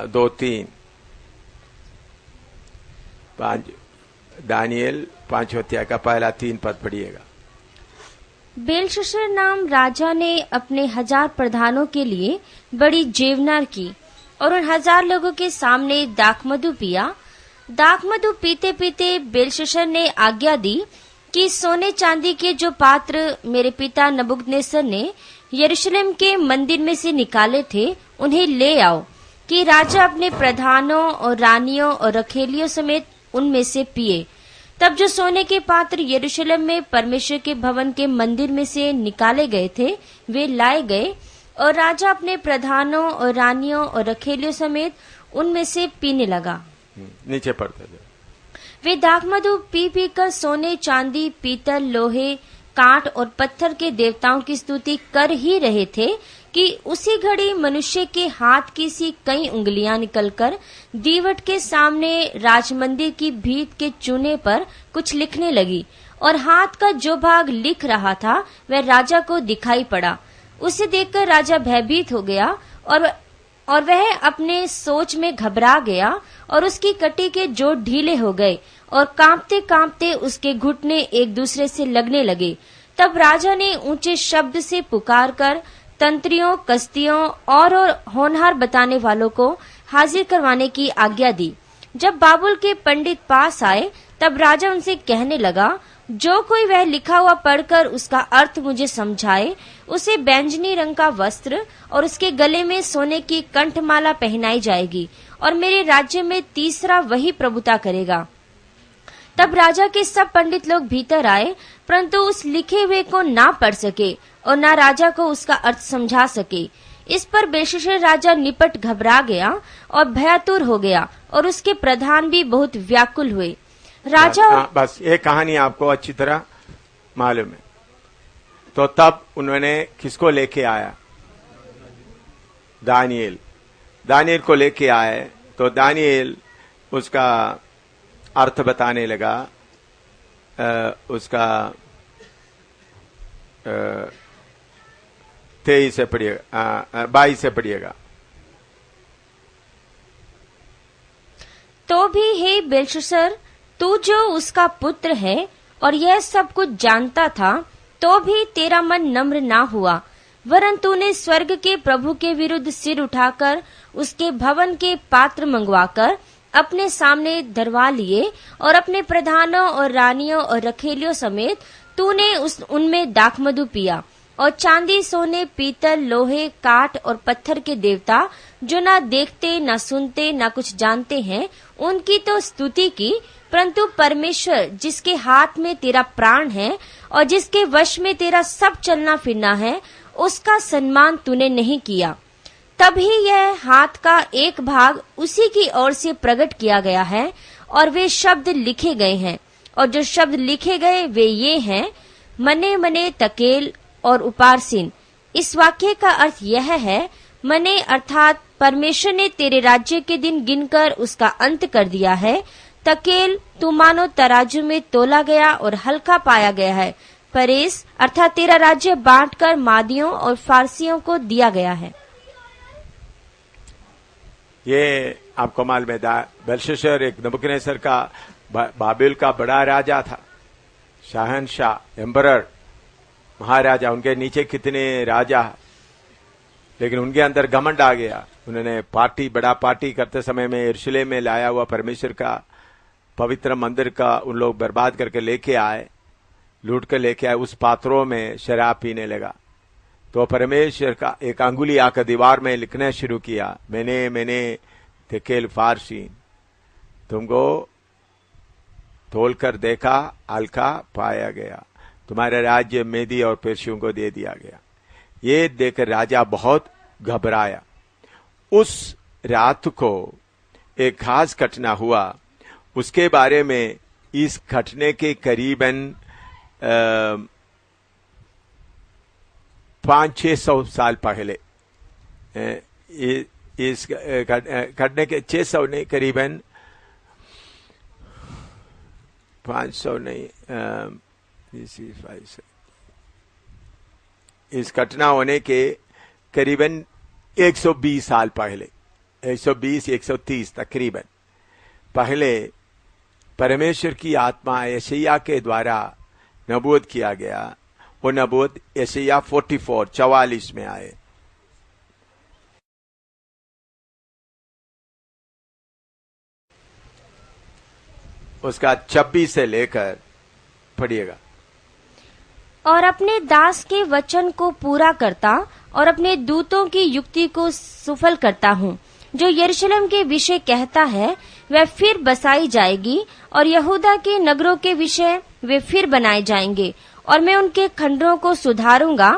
2-3 5 दानियल 5वां अध्याय का पहला 3 पद पढ़िएगा। बेलशस्सर नाम राजा ने अपने 1000 प्रधानों के लिए बड़ी जेवनार की और उन 1000 लोगों के सामने दाखमधु पिया। दाखमधु पीते पीते बेलशस्सर ने आज्ञा दी कि सोने चांदी के जो पात्र मेरे पिता नबूकदनेस्सर ने यरूशलेम के मंदिर में से निकाले थे, उन्हें ले आओ, कि राजा अपने प्रधानों और रानियों और रखेलियों समेत उनमें से पिए। तब जो सोने के पात्र यरूशलेम में परमेश्वर के भवन के मंदिर में से निकाले गए थे, वे लाए गए और राजा अपने प्रधानों और रानियों और रखेलियों समेत उनमें से पीने लगा। नीचे पढ़ते थे। वे दाखमधु पी पी कर सोने चांदी पीतल लोहे काठ और पत्थर के देवताओं की स्तुति कर ही रहे थे कि उसी घड़ी मनुष्य के हाथ की सी कई उंगलियां निकलकर दीवट के सामने राजमंदिर की भीत के चूने पर कुछ लिखने लगी, और हाथ का जो भाग लिख रहा था वह राजा को दिखाई पड़ा। उसे देखकर राजा भयभीत हो गया और वह अपने सोच में घबरा गया, और उसकी कटी के जोड़ ढीले हो गए और कांपते कांपते उसके घुटने एक दूसरे से लगने लगे। तब राजा ने ऊंचे शब्द से पुकार कर तंत्रियों, कसदियों और होनहार बताने वालों को हाजिर करवाने की आज्ञा दी। जब बाबुल के पंडित पास आए, तब राजा उनसे कहने लगा, जो कोई वह लिखा हुआ पढ़कर उसका अर्थ मुझे समझाए, उसे बैंजनी रंग का वस्त्र और उसके गले में सोने की कंठमाला पहनाई जाएगी, और मेरे राज्य में तीसरा वही प्रभुता करेगा। तब राजा के सब पंडित लोग भीतर आए, परंतु उस लिखे हुए को ना पढ़ सके और ना राजा को उसका अर्थ समझा सके। इस पर बेलशस्सर राजा निपट घबरा गया और भयातुर हो गया, और उसके प्रधान भी बहुत व्याकुल हुए। राजा बस ये कहानी आपको अच्छी तरह मालूम है। तो तब उन्होंने किसको लेके आया? दानियल को लेके आए। तो दानियल उसका अर्थ बताने लगा। उसका 23 से पढ़िएगा, 22 से पढ़िएगा। तो भी हे बेलशस्सर, तू जो उसका पुत्र है और यह सब कुछ जानता था, तो भी तेरा मन नम्र ना हुआ, वरन तूने स्वर्ग के प्रभु के विरुद्ध सिर उठाकर उसके भवन के पात्र मंगवाकर अपने सामने धरवा लिए, और अपने प्रधानों और रानियों और रखेलियों समेत तूने उनमें दाखमधु पिया, और चांदी सोने पीतल लोहे काठ और पत्थर के देवता, जो ना देखते ना सुनते ना कुछ जानते हैं, उनकी तो स्तुति की, परंतु परमेश्वर जिसके हाथ में तेरा प्राण है और जिसके वश में तेरा सब चलना फिरना है, उसका सम्मान तूने नहीं किया। तभी यह हाथ का एक भाग उसी की ओर से प्रकट किया गया है और वे शब्द लिखे गए हैं। और जो शब्द लिखे गए वे ये हैं, मने मने तकेल और उपारसीन। इस वाक्य का अर्थ यह है, मने अर्थात परमेश्वर ने तेरे राज्य के दिन गिनकर उसका अंत कर दिया है। तकेल तू मानो तराजू में तोला गया और हल्का पाया गया है। परेस अर्थात तेरा राज्य बांटकर मादियों और फारसियों को दिया गया है। ये आपको मालूम है, बेलशस्सर एक नबूकदनेस्सर का बाबिल का बड़ा राजा था, शाहनशाह, एम्परर, महाराजा। उनके नीचे कितने राजा, लेकिन उनके अंदर घमंड आ गया। उन्होंने बड़ा पार्टी करते समय में यरूशलेम में लाया हुआ परमेश्वर का पवित्र मंदिर का उन लोग बर्बाद करके लेके आए, लूट कर लेके आए। उस पात्रों में शराब पीने लगा। तो परमेश्वर का एक अंगुली आकर दीवार में लिखना शुरू किया, मैंने तेकेल फारसीन, तुमको तोलकर देखा, हल्का पाया गया, तुम्हारा राज्य मेदी और पेर्शियों को दे दिया गया। ये देखकर राजा बहुत घबराया। उस रात को एक खास घटना हुआ, उसके बारे में इस घटने के करीबन 500-600 साल पहले, इस घटने के 600 नहीं, करीबन 500 नहीं, इस घटना होने के करीबन 120 साल पहले, 120-130 तकरीबन पहले परमेश्वर की आत्मा यशायाह के द्वारा नबूवत किया गया। वो नबूवत यशायाह 44 में आए। उसका 26 से लेकर पढ़िएगा। और अपने दास के वचन को पूरा करता और अपने दूतों की युक्ति को सफल करता हूँ। जो यरूशलेम के विषय कहता है वह फिर बसाई जाएगी, और यहूदा के नगरों के विषय वे फिर बनाए जाएंगे, और मैं उनके खंडरों को सुधारूंगा।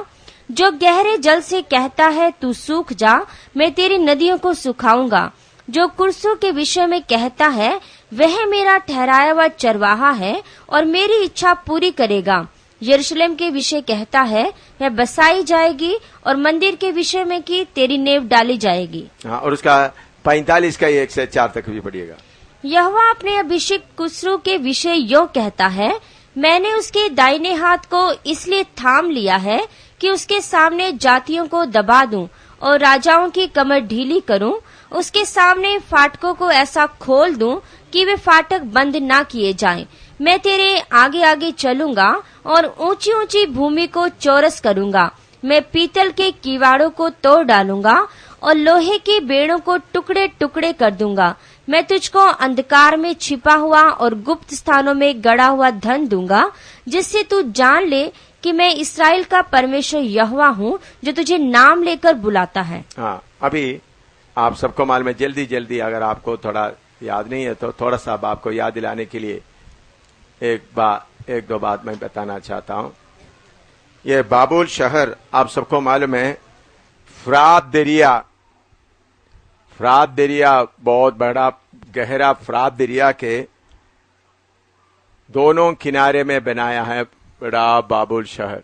जो गहरे जल से कहता है तू सूख जा, मैं तेरी नदियों को सुखाऊंगा। जो कुर्सों के विषय में कहता है वह मेरा ठहराया हुआ चरवाहा है और मेरी इच्छा पूरी करेगा। यरूशलेम के विषय कहता है वह बसाई जाएगी, और मंदिर के विषय में कि तेरी नेव डाली जाएगी। हाँ, और उसका 45 का 1 से 4 तक भी पढ़िएगा। यहोवा अपने अभिषिक्त कुसरू के विषय यो कहता है, मैंने उसके दाहिने हाथ को इसलिए थाम लिया है कि उसके सामने जातियों को दबा दूं और राजाओं की कमर ढीली करूं। उसके सामने फाटकों को ऐसा खोल दूं कि वे फाटक बंद ना किए जाएं। मैं तेरे आगे आगे चलूंगा और ऊंची ऊंची भूमि को चौरस करूंगा। मैं पीतल के किवाड़ों को तोड़ डालूंगा और लोहे के बेड़ों को टुकड़े टुकड़े कर दूंगा। मैं तुझको अंधकार में छिपा हुआ और गुप्त स्थानों में गड़ा हुआ धन दूंगा, जिससे तू जान ले कि मैं इस्राएल का परमेश्वर यहोवा हूँ, जो तुझे नाम लेकर बुलाता है। हाँ, अभी आप सबको मालूम है, जल्दी जल्दी अगर आपको थोड़ा याद नहीं है तो थोड़ा सा आपको याद दिलाने के लिए एक दो बात मैं बताना चाहता हूँ। ये बाबुल शहर आप सबको मालूम है, फरात दरिया बहुत बड़ा गहरा फरात दरिया के दोनों किनारे में बनाया है बड़ा बाबुल शहर।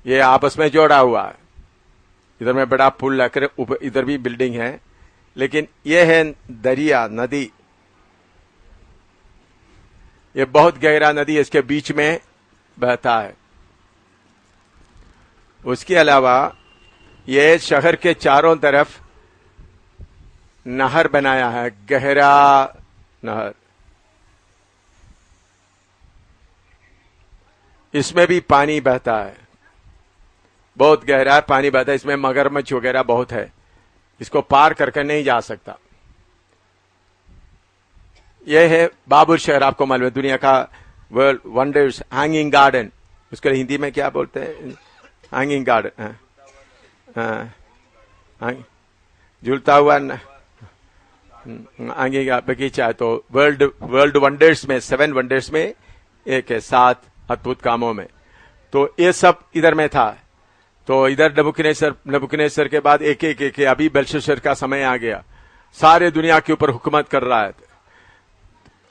ये आपस में जोड़ा हुआ है। इधर में बड़ा पुल लकर इधर भी बिल्डिंग है, लेकिन ये है दरिया, नदी। ये बहुत गहरा नदी इसके बीच में बहता है। उसके अलावा ये शहर के चारों तरफ नहर बनाया है, गहरा नहर। इसमें भी पानी बहता है, बहुत गहरा पानी बहता है। इसमें मगरमच्छ वगैरह बहुत है, इसको पार करके नहीं जा सकता। यह है बाबुल शहर। आपको मालूम है दुनिया का वर्ल्ड वंडर्स हैंगिंग गार्डन, उसके हिंदी में क्या बोलते हैं? हैंगिंग गार्डन, झूलता हुआ हैंगिंग बगीचा। तो वर्ल्ड वंडर्स में 7 वंडर्स में एक है, 7 अद्भुत कामों में। तो ये सब इधर में था। तो इधर नबूकदनेस्सर के बाद एक एक अभी बेलशस्सर का समय आ गया, सारे दुनिया के ऊपर हुकूमत कर रहा है।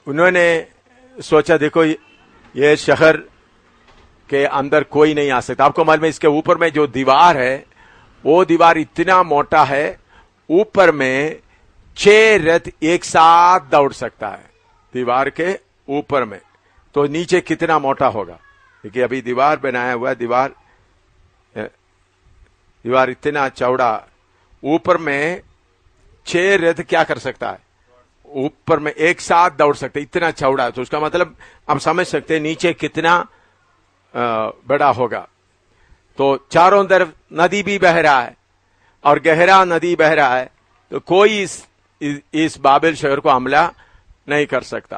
उन्होंने सोचा देखो ये शहर के अंदर कोई नहीं आ सकता। आपको मालूम है इसके ऊपर में जो दीवार है वो दीवार इतना मोटा है, ऊपर में 6 रथ एक साथ दौड़ सकता है दीवार के ऊपर में। तो नीचे कितना मोटा होगा, देखिए अभी दीवार बनाया हुआ, दीवार इतना चौड़ा, ऊपर में 6 रथ क्या कर सकता है, ऊपर में एक साथ दौड़ सकते, इतना चौड़ा। तो उसका मतलब आप समझ सकते हैं नीचे कितना बड़ा होगा। तो चारों तरफ नदी भी बह रहा है और गहरा नदी बह रहा है, तो कोई इस बाबेल शहर को हमला नहीं कर सकता।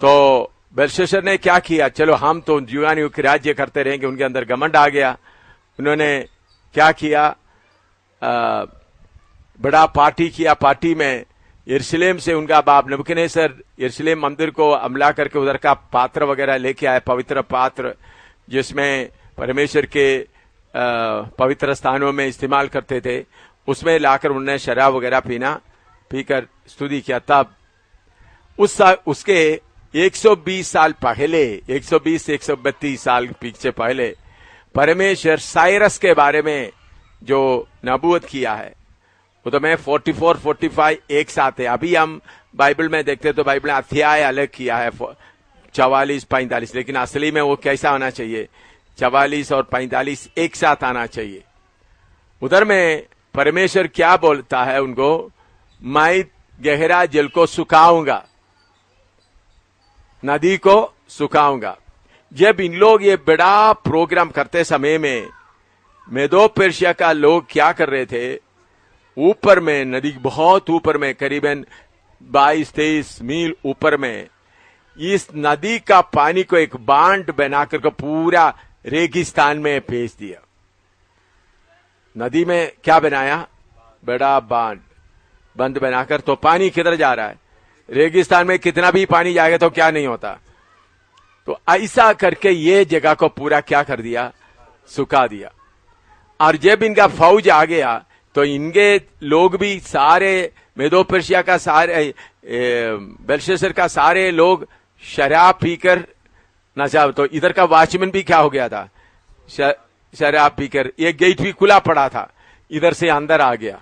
तो बेलशस्सर ने क्या किया, चलो हम तो युगानुयुग के राज्य करते रहेंगे। उनके अंदर घमंड आ गया। उन्होंने क्या किया, बड़ा पार्टी किया। पार्टी में यरूशलेम से उनका बाप नबूकदनेस्सर यरूशलेम मंदिर को हमला करके उधर का पात्र वगैरह लेके आए, पवित्र पात्र जिसमें परमेश्वर के पवित्र स्थानों में इस्तेमाल करते थे, उसमें लाकर उन्होंने शराब वगैरह पीकर स्तुति किया। तब उसके 120 साल पहले, 120 से 132 साल पीछे पहले परमेश्वर साइरस के बारे में जो नबूवत किया है वो तो मैं 44, 45 एक साथ है। अभी हम बाइबल में देखते तो बाइबल ने अध्याय अलग किया है 44, 45, लेकिन असली में वो कैसा होना चाहिए, 44 और 45 एक साथ आना चाहिए। उधर में परमेश्वर क्या बोलता है उनको, मैं गहरा जल को सुखाऊंगा, नदी को सुखाऊंगा। जब इन लोग ये बड़ा प्रोग्राम करते समय में मेदो पर्शिया का लोग क्या कर रहे थे, ऊपर में नदी बहुत ऊपर में करीबन 22-23 मील ऊपर में इस नदी का पानी को एक बांध बनाकर को पूरा रेगिस्तान में भेज दिया। नदी में क्या बनाया, बड़ा बंद बनाकर। तो पानी किधर जा रहा है, रेगिस्तान में कितना भी पानी जाएगा तो क्या नहीं होता। तो ऐसा करके ये जगह को पूरा क्या कर दिया, सुखा दिया। और जब इनका फौज आ गया तो इनके लोग भी सारे मेदो पर्शिया का सारे बेलशस्सर का सारे लोग शराब पीकर नशा। तो इधर का वॉचमैन भी क्या हो गया था, शराब पीकर, एक गेट भी खुला पड़ा था, इधर से अंदर आ गया।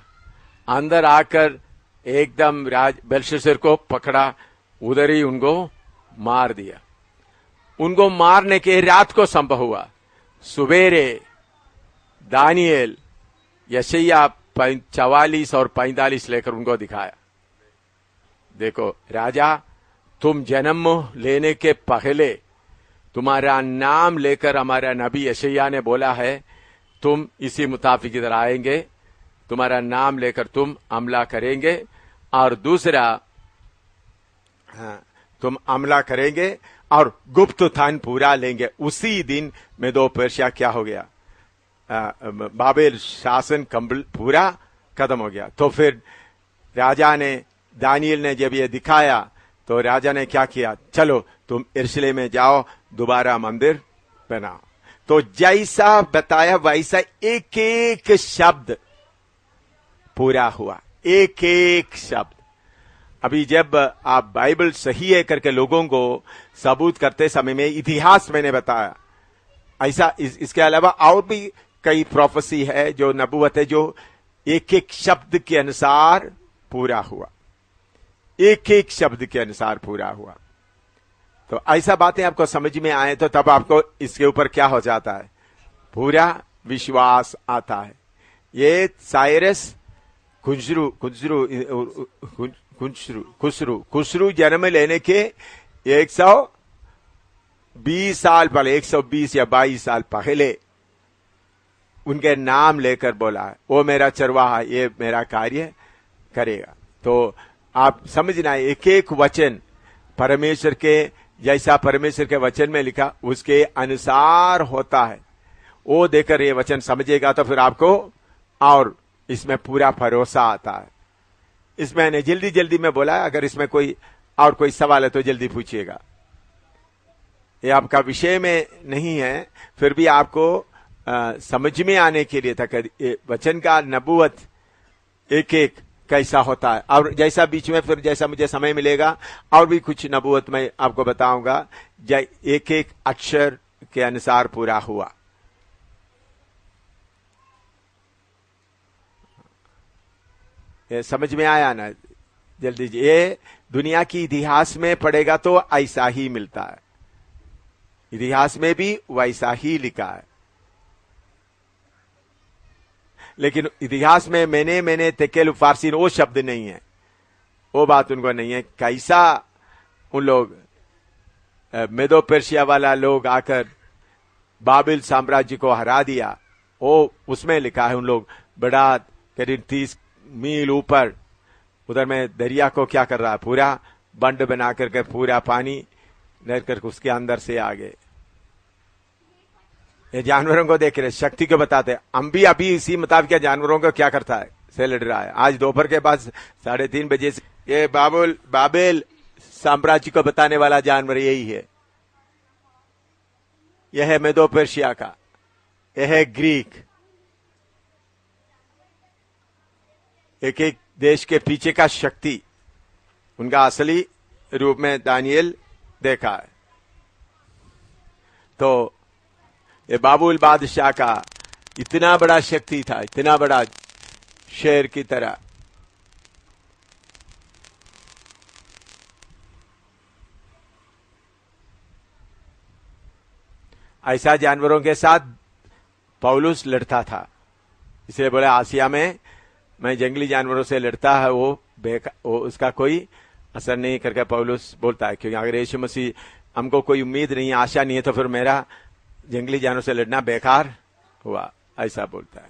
अंदर आकर एकदम बेलशस्सर को पकड़ा, उधर ही उनको मार दिया। उनको मारने के रात को संभव हुआ, सुबेरे दानियेल यशायाह 44 और 45 लेकर उनको दिखाया, देखो राजा तुम जन्म लेने के पहले तुम्हारा नाम लेकर हमारा नबी यशायाह ने बोला है तुम इसी मुताबिक इधर आएंगे, तुम्हारा नाम लेकर तुम हमला करेंगे। और दूसरा, तुम हमला करेंगे और गुप्त स्थान पूरा लेंगे। उसी दिन मेदो पर्शिया क्या हो गया, बाबेल शासन पूरा खत्म हो गया। तो फिर राजा ने, दानियेल ने जब ये दिखाया तो राजा ने क्या किया, चलो तुम यरूशलेम में जाओ, दोबारा मंदिर बनाओ। तो जैसा बताया वैसा एक एक शब्द पूरा हुआ, एक एक शब्द। अभी जब आप बाइबल सही है करके लोगों को सबूत करते समय में इतिहास मैंने बताया, ऐसा इसके अलावा और भी कई प्रोफेसी है जो नबूवत है जो एक एक शब्द के अनुसार पूरा हुआ, एक एक शब्द के अनुसार पूरा हुआ। तो ऐसा बातें आपको समझ में आए तो तब आपको इसके ऊपर क्या हो जाता है, पूरा विश्वास आता है। ये साइरस खुसरू जन्म लेने के 120 साल पहले, 120 या 22 साल पहले उनके नाम लेकर बोला है, वो मेरा चरवाहा, ये मेरा कार्य करेगा। तो आप समझना, एक एक वचन परमेश्वर के जैसा परमेश्वर के वचन में लिखा उसके अनुसार होता है। वो देकर ये वचन समझेगा तो फिर आपको और इसमें पूरा भरोसा आता है। इसमें मैंने जल्दी में बोला, अगर इसमें कोई और कोई सवाल है तो जल्दी पूछिएगा। ये आपका विषय में नहीं है, फिर भी आपको समझ में आने के लिए था कि वचन का नबूवत एक एक कैसा होता है। और जैसा बीच में फिर जैसा मुझे समय मिलेगा और भी कुछ नबूवत मैं आपको बताऊंगा, एक एक अक्षर के अनुसार पूरा हुआ। ये समझ में आया ना? जल्दी जी, ये दुनिया की इतिहास में पढ़ेगा तो ऐसा ही मिलता है, इतिहास में भी वैसा ही लिखा है। लेकिन इतिहास में मैंने तेकेल फारसीन वो शब्द नहीं है, वो बात उनको नहीं है। कैसा उन लोग मेदो पर्शिया वाला लोग आकर बाबिल साम्राज्य को हरा दिया, वो उसमें लिखा है। उन लोग बड़ा करीब 30 मील ऊपर उधर में दरिया को क्या कर रहा है, पूरा बंड बना करके पूरा पानी नहर करके उसके अंदर से आ गए। ये जानवरों को देख रहे, शक्ति को बताते हैं। हम भी अभी इसी मुताबिक जानवरों को क्या करता है, से लड़ रहा है। आज दोपहर के बाद 3:30 बजे से ये बाबेल साम्राज्य को बताने वाला जानवर यही है। यह है मेदो पर्शिया का, यह है ग्रीक। एक एक देश के पीछे का शक्ति उनका असली रूप में दानियल देखा है। तो ये बाबुल बादशाह का इतना बड़ा शक्ति था, इतना बड़ा शेर की तरह। ऐसा जानवरों के साथ पौलुस लड़ता था, इसलिए बोले आसिया में मैं जंगली जानवरों से लड़ता है, वो उसका कोई असर नहीं करके पौलुस बोलता है। क्योंकि अगर यीशु मसीह हमको कोई उम्मीद नहीं, आशा नहीं है, तो फिर मेरा जंगली जानवरों से लड़ना बेकार हुआ, ऐसा बोलता है।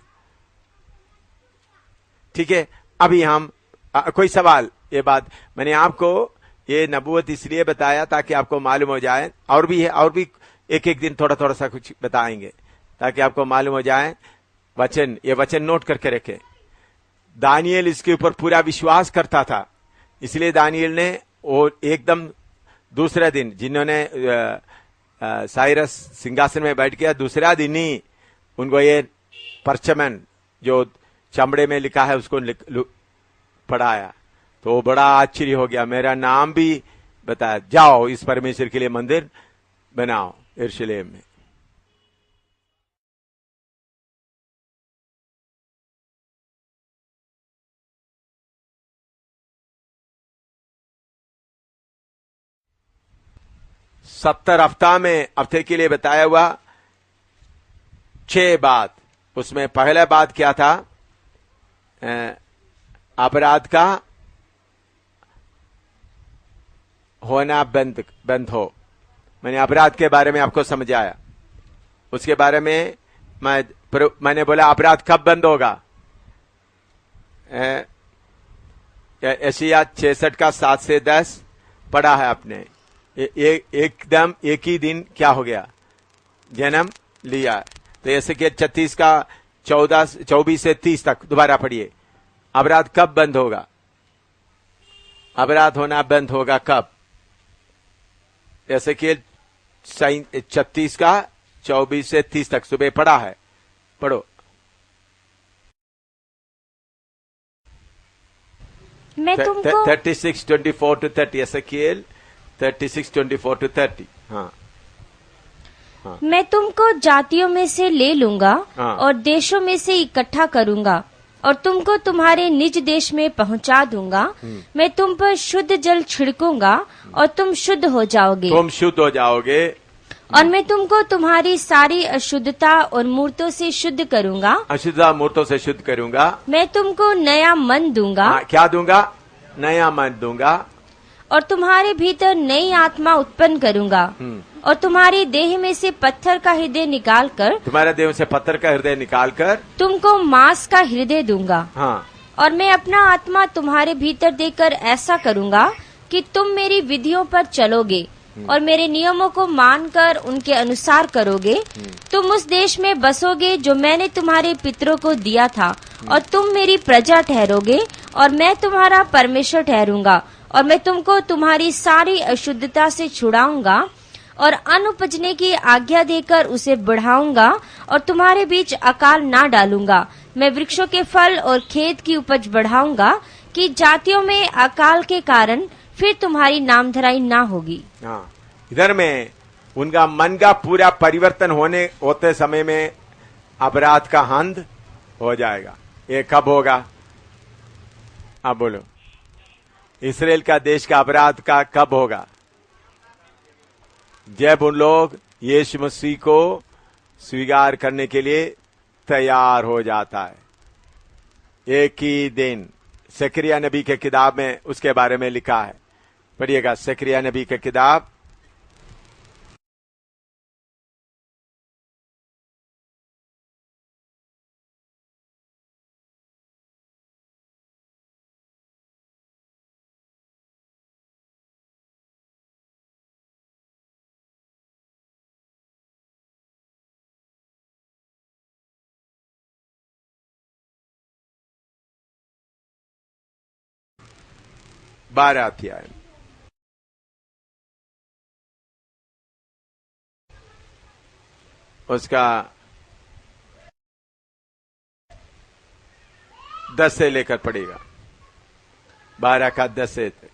ठीक है, अभी हम कोई सवाल? ये बात मैंने आपको ये नबूवत इसलिए बताया ताकि आपको मालूम हो जाए, और भी है, और भी एक एक दिन थोड़ा थोड़ा सा कुछ बताएंगे ताकि आपको मालूम हो जाए। वचन, ये वचन नोट करके रखे। दानियल इसके ऊपर पूरा विश्वास करता था, इसलिए दानियल ने वो एकदम दूसरे दिन, जिन्होंने साइरस सिंहासन में बैठ गया, दूसरा दिन ही उनको ये परचमन जो चमड़े में लिखा है उसको पढ़ाया। तो वो बड़ा आश्चर्य हो गया, मेरा नाम भी बताया, जाओ इस परमेश्वर के लिए मंदिर बनाओ यरूशलेम में। सत्तर हफ्ते के लिए बताया हुआ 6 बात। उसमें पहला बात क्या था? अपराध का होना बंद हो। मैंने अपराध के बारे में आपको समझाया, उसके बारे में मैंने बोला अपराध कब बंद होगा। एशिया 66 का 7 से 10 पढ़ा है आपने। एकदम एक ही दिन क्या हो गया, जन्म लिया। तो ऐसे कि 36 का 24 से 30 तक दोबारा पढ़िए। अपराध कब बंद होगा? अपराध होना बंद होगा कब? ऐसे कि 36 का 24 से 30 तक सुबह पढ़ा है, पढ़ो। मैं तुमको 36:24 to 30 एसेकिएल 36:24 to 30। हाँ, हाँ। मैं तुमको जातियों में से ले लूंगा और देशों में से इकट्ठा करूंगा और तुमको तुम्हारे निज देश में पहुंचा दूंगा। मैं तुम पर शुद्ध जल छिड़कूंगा और तुम शुद्ध हो जाओगे। तुम शुद्ध हो जाओगे। और मैं तुमको तुम्हारी सारी अशुद्धता और मूर्तों से शुद्ध करूंगा। अशुद्धता मूर्तों से शुद्ध करूंगा। मैं तुमको नया मन दूंगा। क्या दूंगा? नया मन दूंगा। और तुम्हारे भीतर नई आत्मा उत्पन्न करूंगा। और तुम्हारी देह में से पत्थर का हृदय निकाल कर, तुम्हारे देह से पत्थर का हृदय निकाल कर तुमको मांस का हृदय दूंगा। हाँ। और मैं अपना आत्मा तुम्हारे भीतर देकर ऐसा करूंगा कि तुम मेरी विधियों पर चलोगे और मेरे नियमों को मानकर उनके अनुसार करोगे। तुम उस देश में बसोगे जो मैंने तुम्हारे पितरों को दिया था, और तुम मेरी प्रजा ठहरोगे और मैं तुम्हारा परमेश्वर ठहरूंगा। और मैं तुमको तुम्हारी सारी अशुद्धता से छुड़ाऊंगा और अन्न उपजने की आज्ञा देकर उसे बढ़ाऊंगा और तुम्हारे बीच अकाल ना डालूंगा। मैं वृक्षों के फल और खेत की उपज बढ़ाऊंगा कि जातियों में अकाल के कारण फिर तुम्हारी नामधराई ना होगी। हाँ, इधर में उनका मन का पूरा परिवर्तन होते समय में अपराध का अंत हो जाएगा। ये कब होगा? आप बोलो, इस्राएल का देश का अपराध का कब होगा? जब उन लोग यीशु मसीह को स्वीकार करने के लिए तैयार हो जाता है। एक ही दिन जकरिया नबी के किताब में उसके बारे में लिखा है। पढ़िएगा जकरिया नबी के किताब 12 अध्याय। उसका 10 से लेकर पड़ेगा, 12 का 10 से तक।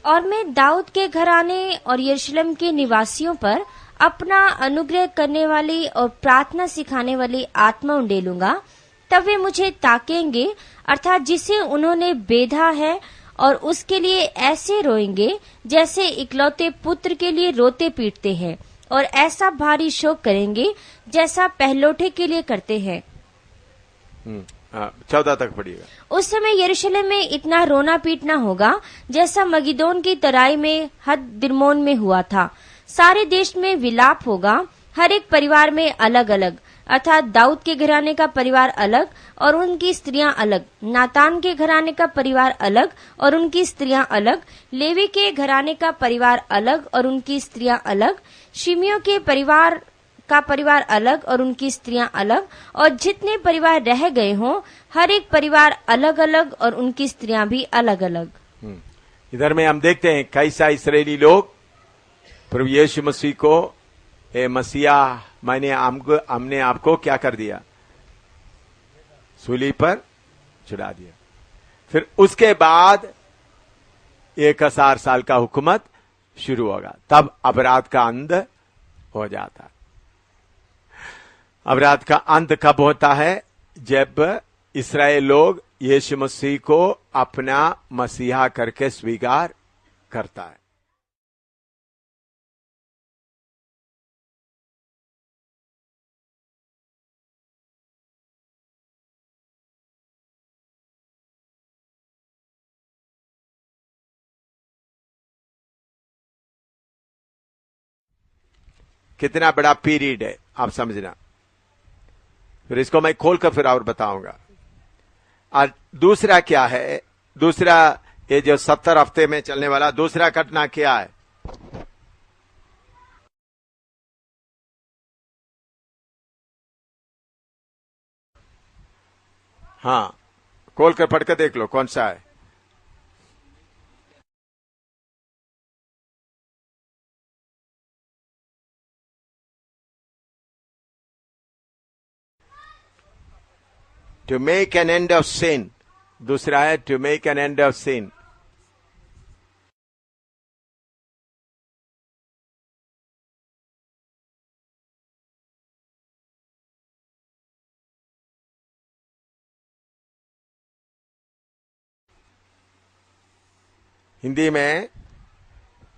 और मैं दाऊद के घराने और यरूशलेम के निवासियों पर अपना अनुग्रह करने वाली और प्रार्थना सिखाने वाली आत्मा उंडेलूंगा। तब वे मुझे ताकेंगे, अर्थात जिसे उन्होंने बेधा है, और उसके लिए ऐसे रोएंगे जैसे इकलौते पुत्र के लिए रोते पीटते हैं, और ऐसा भारी शोक करेंगे जैसा पहलोठे के लिए करते हैं। 14 तक पढ़िएगा। उस समय यरूशलेम में इतना रोना पीटना होगा जैसा मगिदोन की तराई में हददिर्मोन में हुआ था। सारे देश में विलाप होगा, हर एक परिवार में अलग अलग, अर्थात दाऊद के घराने का परिवार अलग और उनकी स्त्रियां अलग, नातान के घराने का परिवार अलग और उनकी स्त्रियां अलग, लेवी के घराने का परिवार अलग और उनकी स्त्रियां अलग, शिमियों के परिवार का परिवार अलग और उनकी स्त्रियां अलग, और जितने परिवार रह गए हों हर एक परिवार अलग अलग और उनकी स्त्रियां भी अलग अलग। इधर में हम देखते हैं कैसा इस्राएली लोग प्रभु यीशु मसीह को, ए मसीहा, हमने आपको क्या कर दिया? सूली पर चढ़ा दिया। फिर उसके बाद 1000 साल का हुकूमत शुरू होगा, तब अपराध का अंत हो जाता है। अपराध का अंत कब होता है? जब इस्राएल लोग यीशु मसीह को अपना मसीहा करके स्वीकार करता है। कितना बड़ा पीरियड है आप समझना। फिर इसको मैं खोलकर फिर और बताऊंगा। और दूसरा क्या है? दूसरा, ये जो 70 हफ्ते में चलने वाला दूसरा घटना क्या है? हाँ, खोलकर पढ़कर देख लो कौन सा है। To make an end of sin, दूसरा है to make an end of sin। Hindi में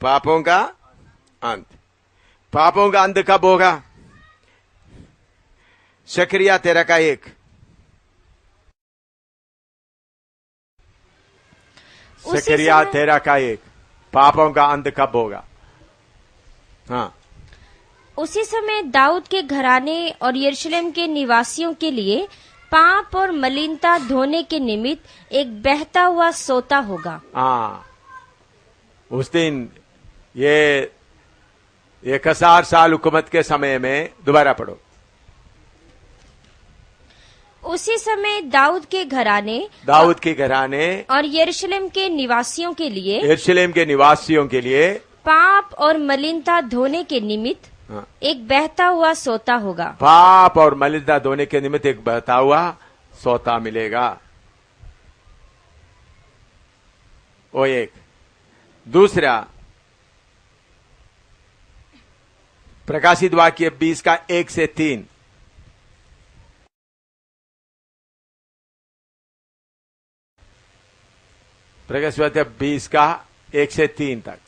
पापों का अंत। पापों का अंत कब होगा? जकरिया 13 का 1। जकरिया 13 का 1, पापों का अंत कब होगा? हाँ, उसी समय दाऊद के घराने और यरूशलेम के निवासियों के लिए पाप और मलिनता धोने के निमित्त एक बहता हुआ सोता होगा। हाँ, उस दिन ये 1000 साल हुकूमत के समय में, दोबारा पढ़ो। उसी समय दाऊद के घराने और यरूशलेम के निवासियों के लिए यरूशलेम के निवासियों के लिए पाप और मलिनता धोने के निमित्त हाँ। एक बहता हुआ सोता होगा। पाप और मलिनता धोने के निमित्त एक बहता हुआ सोता मिलेगा। वो एक। दूसरा, प्रकाशित वाक्य 20 का 1 से 3। प्रकाशित वाक्य 20 का 1 से 3 तक।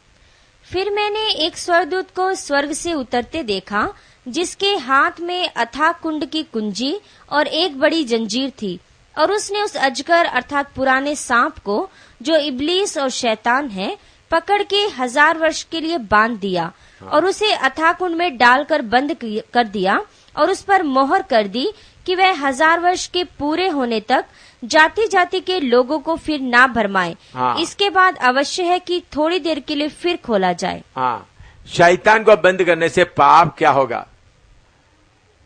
फिर मैंने एक स्वर्गदूत को स्वर्ग से उतरते देखा, जिसके हाथ में अथाह कुंड की कुंजी और एक बड़ी जंजीर थी, और उसने उस अजगर अर्थात पुराने सांप को, जो इब्लीस और शैतान है, पकड़ के 1000 वर्ष के लिए बांध दिया और उसे अथाह कुंड में डालकर बंद कर दिया और उस पर मोहर कर दी कि वह 1000 वर्ष के पूरे होने तक जाति जाति के लोगों को फिर ना भरमाए। हाँ। इसके बाद अवश्य है कि थोड़ी देर के लिए फिर खोला जाए। हाँ, शैतान को बंद करने से पाप क्या होगा?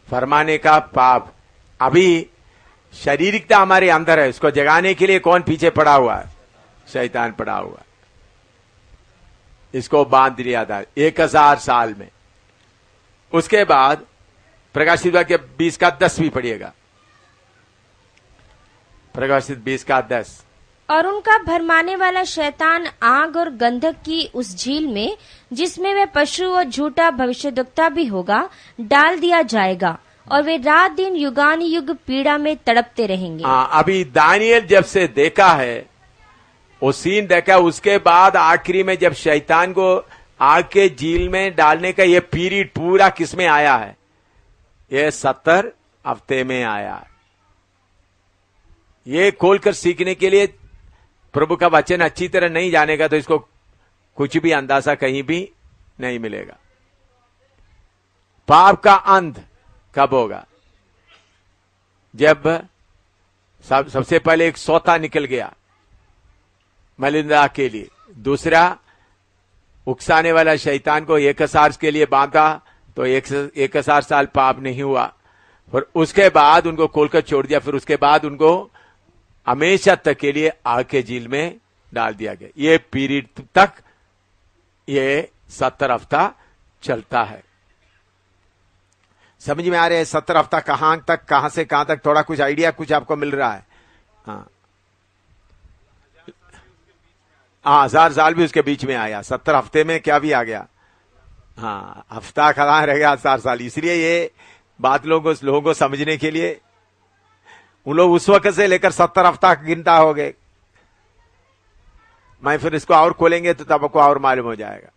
फरमाने का पाप। अभी शारीरिकता हमारे अंदर है, उसको जगाने के लिए कौन पीछे पड़ा हुआ है? शैतान पड़ा हुआ है। इसको बांध दिया था 1000 साल में। उसके बाद प्रकाशित वाक्य 20 का 10 भी पढ़िएगा। प्रकाशित 20 का 10। और उनका भरमाने वाला शैतान आग और गंधक की उस झील में, जिसमें वह पशु और झूठा भविष्यद्वक्ता भी होगा, डाल दिया जाएगा, और वे रात दिन युगानुयुग पीड़ा में तड़पते रहेंगे। अभी दानियल जब से देखा है, वो सीन देखा, उसके बाद आखिरी में जब शैतान को आग के झील में डालने का ये पीरियड पूरा किसमें आया है? ये 70 हफ्ते में आया है। ये खोलकर सीखने के लिए प्रभु का वचन अच्छी तरह नहीं जानेगा तो इसको कुछ भी अंदाजा कहीं भी नहीं मिलेगा। पाप का अंत कब होगा? जब सबसे पहले एक सोता निकल गया मलिंदा के लिए, दूसरा उकसाने वाला शैतान को 1000 के लिए बांधा तो 1000 साल पाप नहीं हुआ, फिर उसके बाद उनको खोलकर छोड़ दिया, फिर उसके बाद उनको हमेशा तक के लिए आग के झील में डाल दिया गया। ये पीरियड तक ये 70 हफ्ता चलता है। समझ में आ रहे हैं? 70 हफ्ता कहां तक, कहां से कहां तक? थोड़ा कुछ आइडिया कुछ आपको मिल रहा है? हाँ, 1000 साल भी उसके बीच में आया। 70 हफ्ते में क्या भी आ गया? हाँ, हफ्ता कहां रह गया 1000 साल। इसलिए ये बात लोगों को समझने के लिए उन लोग उस वक्त से लेकर 70 हफ्ता गिनता हो गए। मैं फिर इसको और खोलेंगे तो तब आपको और मालूम हो जाएगा।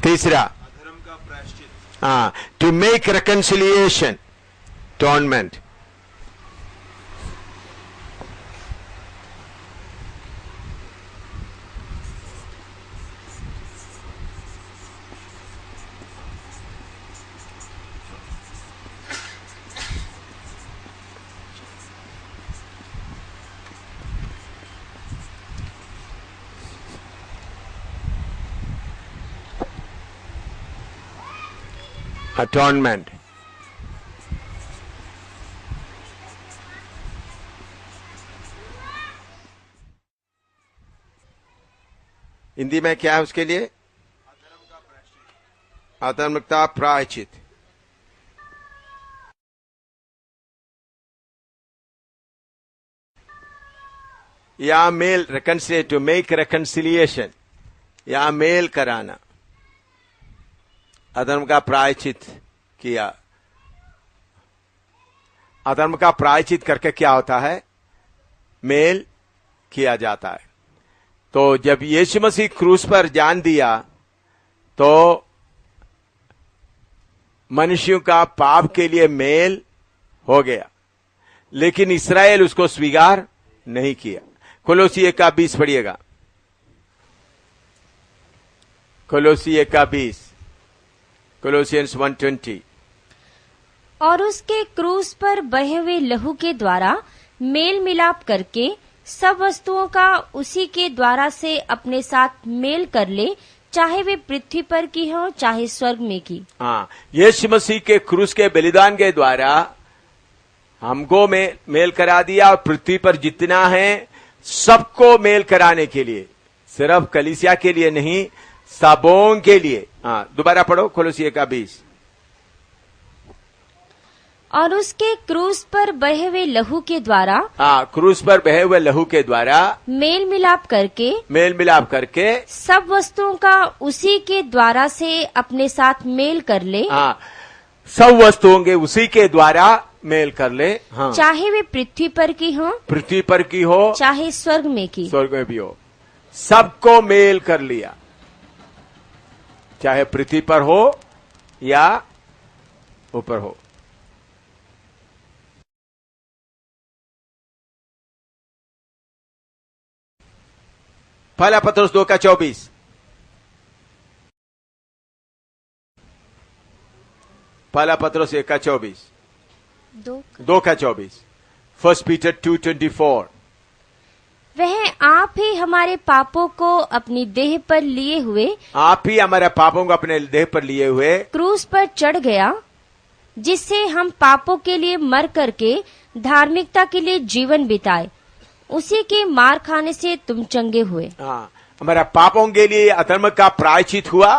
तीसरा, अधर्म का प्रायश्चित। हाँ, to make reconciliation, tournament. अटॉर्नमेंट। Hindi में क्या है उसके लिए? अधर्म का प्रायश्चित। या मेल रिकंसिलिएट, टू मेक रिकंसिलिएशन, या मेल कराना, अधर्म का प्रायश्चित किया। अधर्म का प्रायश्चित करके क्या होता है? मेल किया जाता है। तो जब यीशु मसीह क्रूस पर जान दिया तो मनुष्यों का पाप के लिए मेल हो गया, लेकिन इस्राएल उसको स्वीकार नहीं किया। कोलोसी 1:20 पढ़िएगा। कोलोसी 1:20। कोलोसियंस 1:20। और उसके क्रूस पर बहे हुए लहू के द्वारा मेल मिलाप करके सब वस्तुओं का उसी के द्वारा से अपने साथ मेल कर ले, चाहे वे पृथ्वी पर की हो चाहे स्वर्ग में की। हाँ, यीशु मसीह के क्रूस के बलिदान के द्वारा हमको मेल करा दिया, और पृथ्वी पर जितना है सबको मेल कराने के लिए, सिर्फ कलीसिया के लिए नहीं, सबों के लिए। हाँ, दोबारा पढ़ो कोलोसियों का 20। और उसके क्रूस पर बहे हुए लहू के द्वारा, हाँ, क्रूस पर बहे हुए लहू के द्वारा मेल मिलाप करके सब वस्तुओं का उसी के द्वारा से अपने साथ मेल कर ले। हाँ, सब वस्तुओं के उसी के द्वारा मेल कर ले। हाँ, चाहे वे पृथ्वी पर की हो चाहे स्वर्ग में भी हो, सबको मेल कर लिया, चाहे पृथ्वी पर हो या ऊपर हो। पहला पत्रोस 2:24। पहला पत्रोस 1:24, 2:24। 1 पीटर 2:24। वह आप ही हमारे पापों को अपनी देह पर लिए हुए, आप ही हमारे पापों को अपने देह पर लिए हुए क्रूस पर चढ़ गया, जिससे हम पापों के लिए मर करके धार्मिकता के लिए जीवन बिताए, उसी के मार खाने से तुम चंगे हुए। हाँ, हमारा पापों के लिए अधर्म का प्रायश्चित हुआ।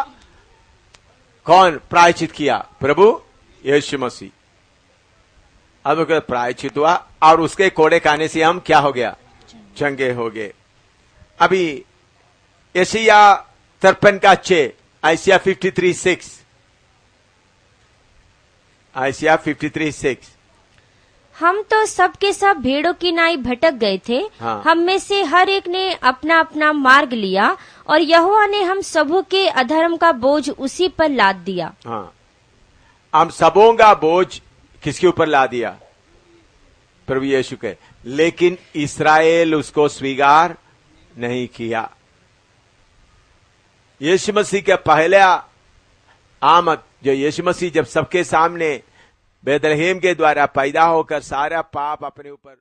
कौन प्रायश्चित किया? प्रभु यीशु मसीह। अब प्रायश्चित हुआ और उसके कोड़े खाने से हम क्या हो गया? चंगे हो गए। अभी यशायाह 53:6, आयसिया 53:6, आयसिया 53:6। हम तो सब के सब भेड़ों की नाई भटक गए थे। हाँ। हम में से हर एक ने अपना अपना मार्ग लिया, और यहोवा ने हम सबों के अधर्म का बोझ उसी पर लाद दिया। हाँ, हम सबों का बोझ किसके ऊपर ला दिया? प्रभु यीशु के। लेकिन इस्राएल उसको स्वीकार नहीं किया। यीशु मसीह के पहला आमद, जो यीशु मसीह जब सबके सामने बेथलेहम के द्वारा पैदा होकर सारा पाप अपने ऊपर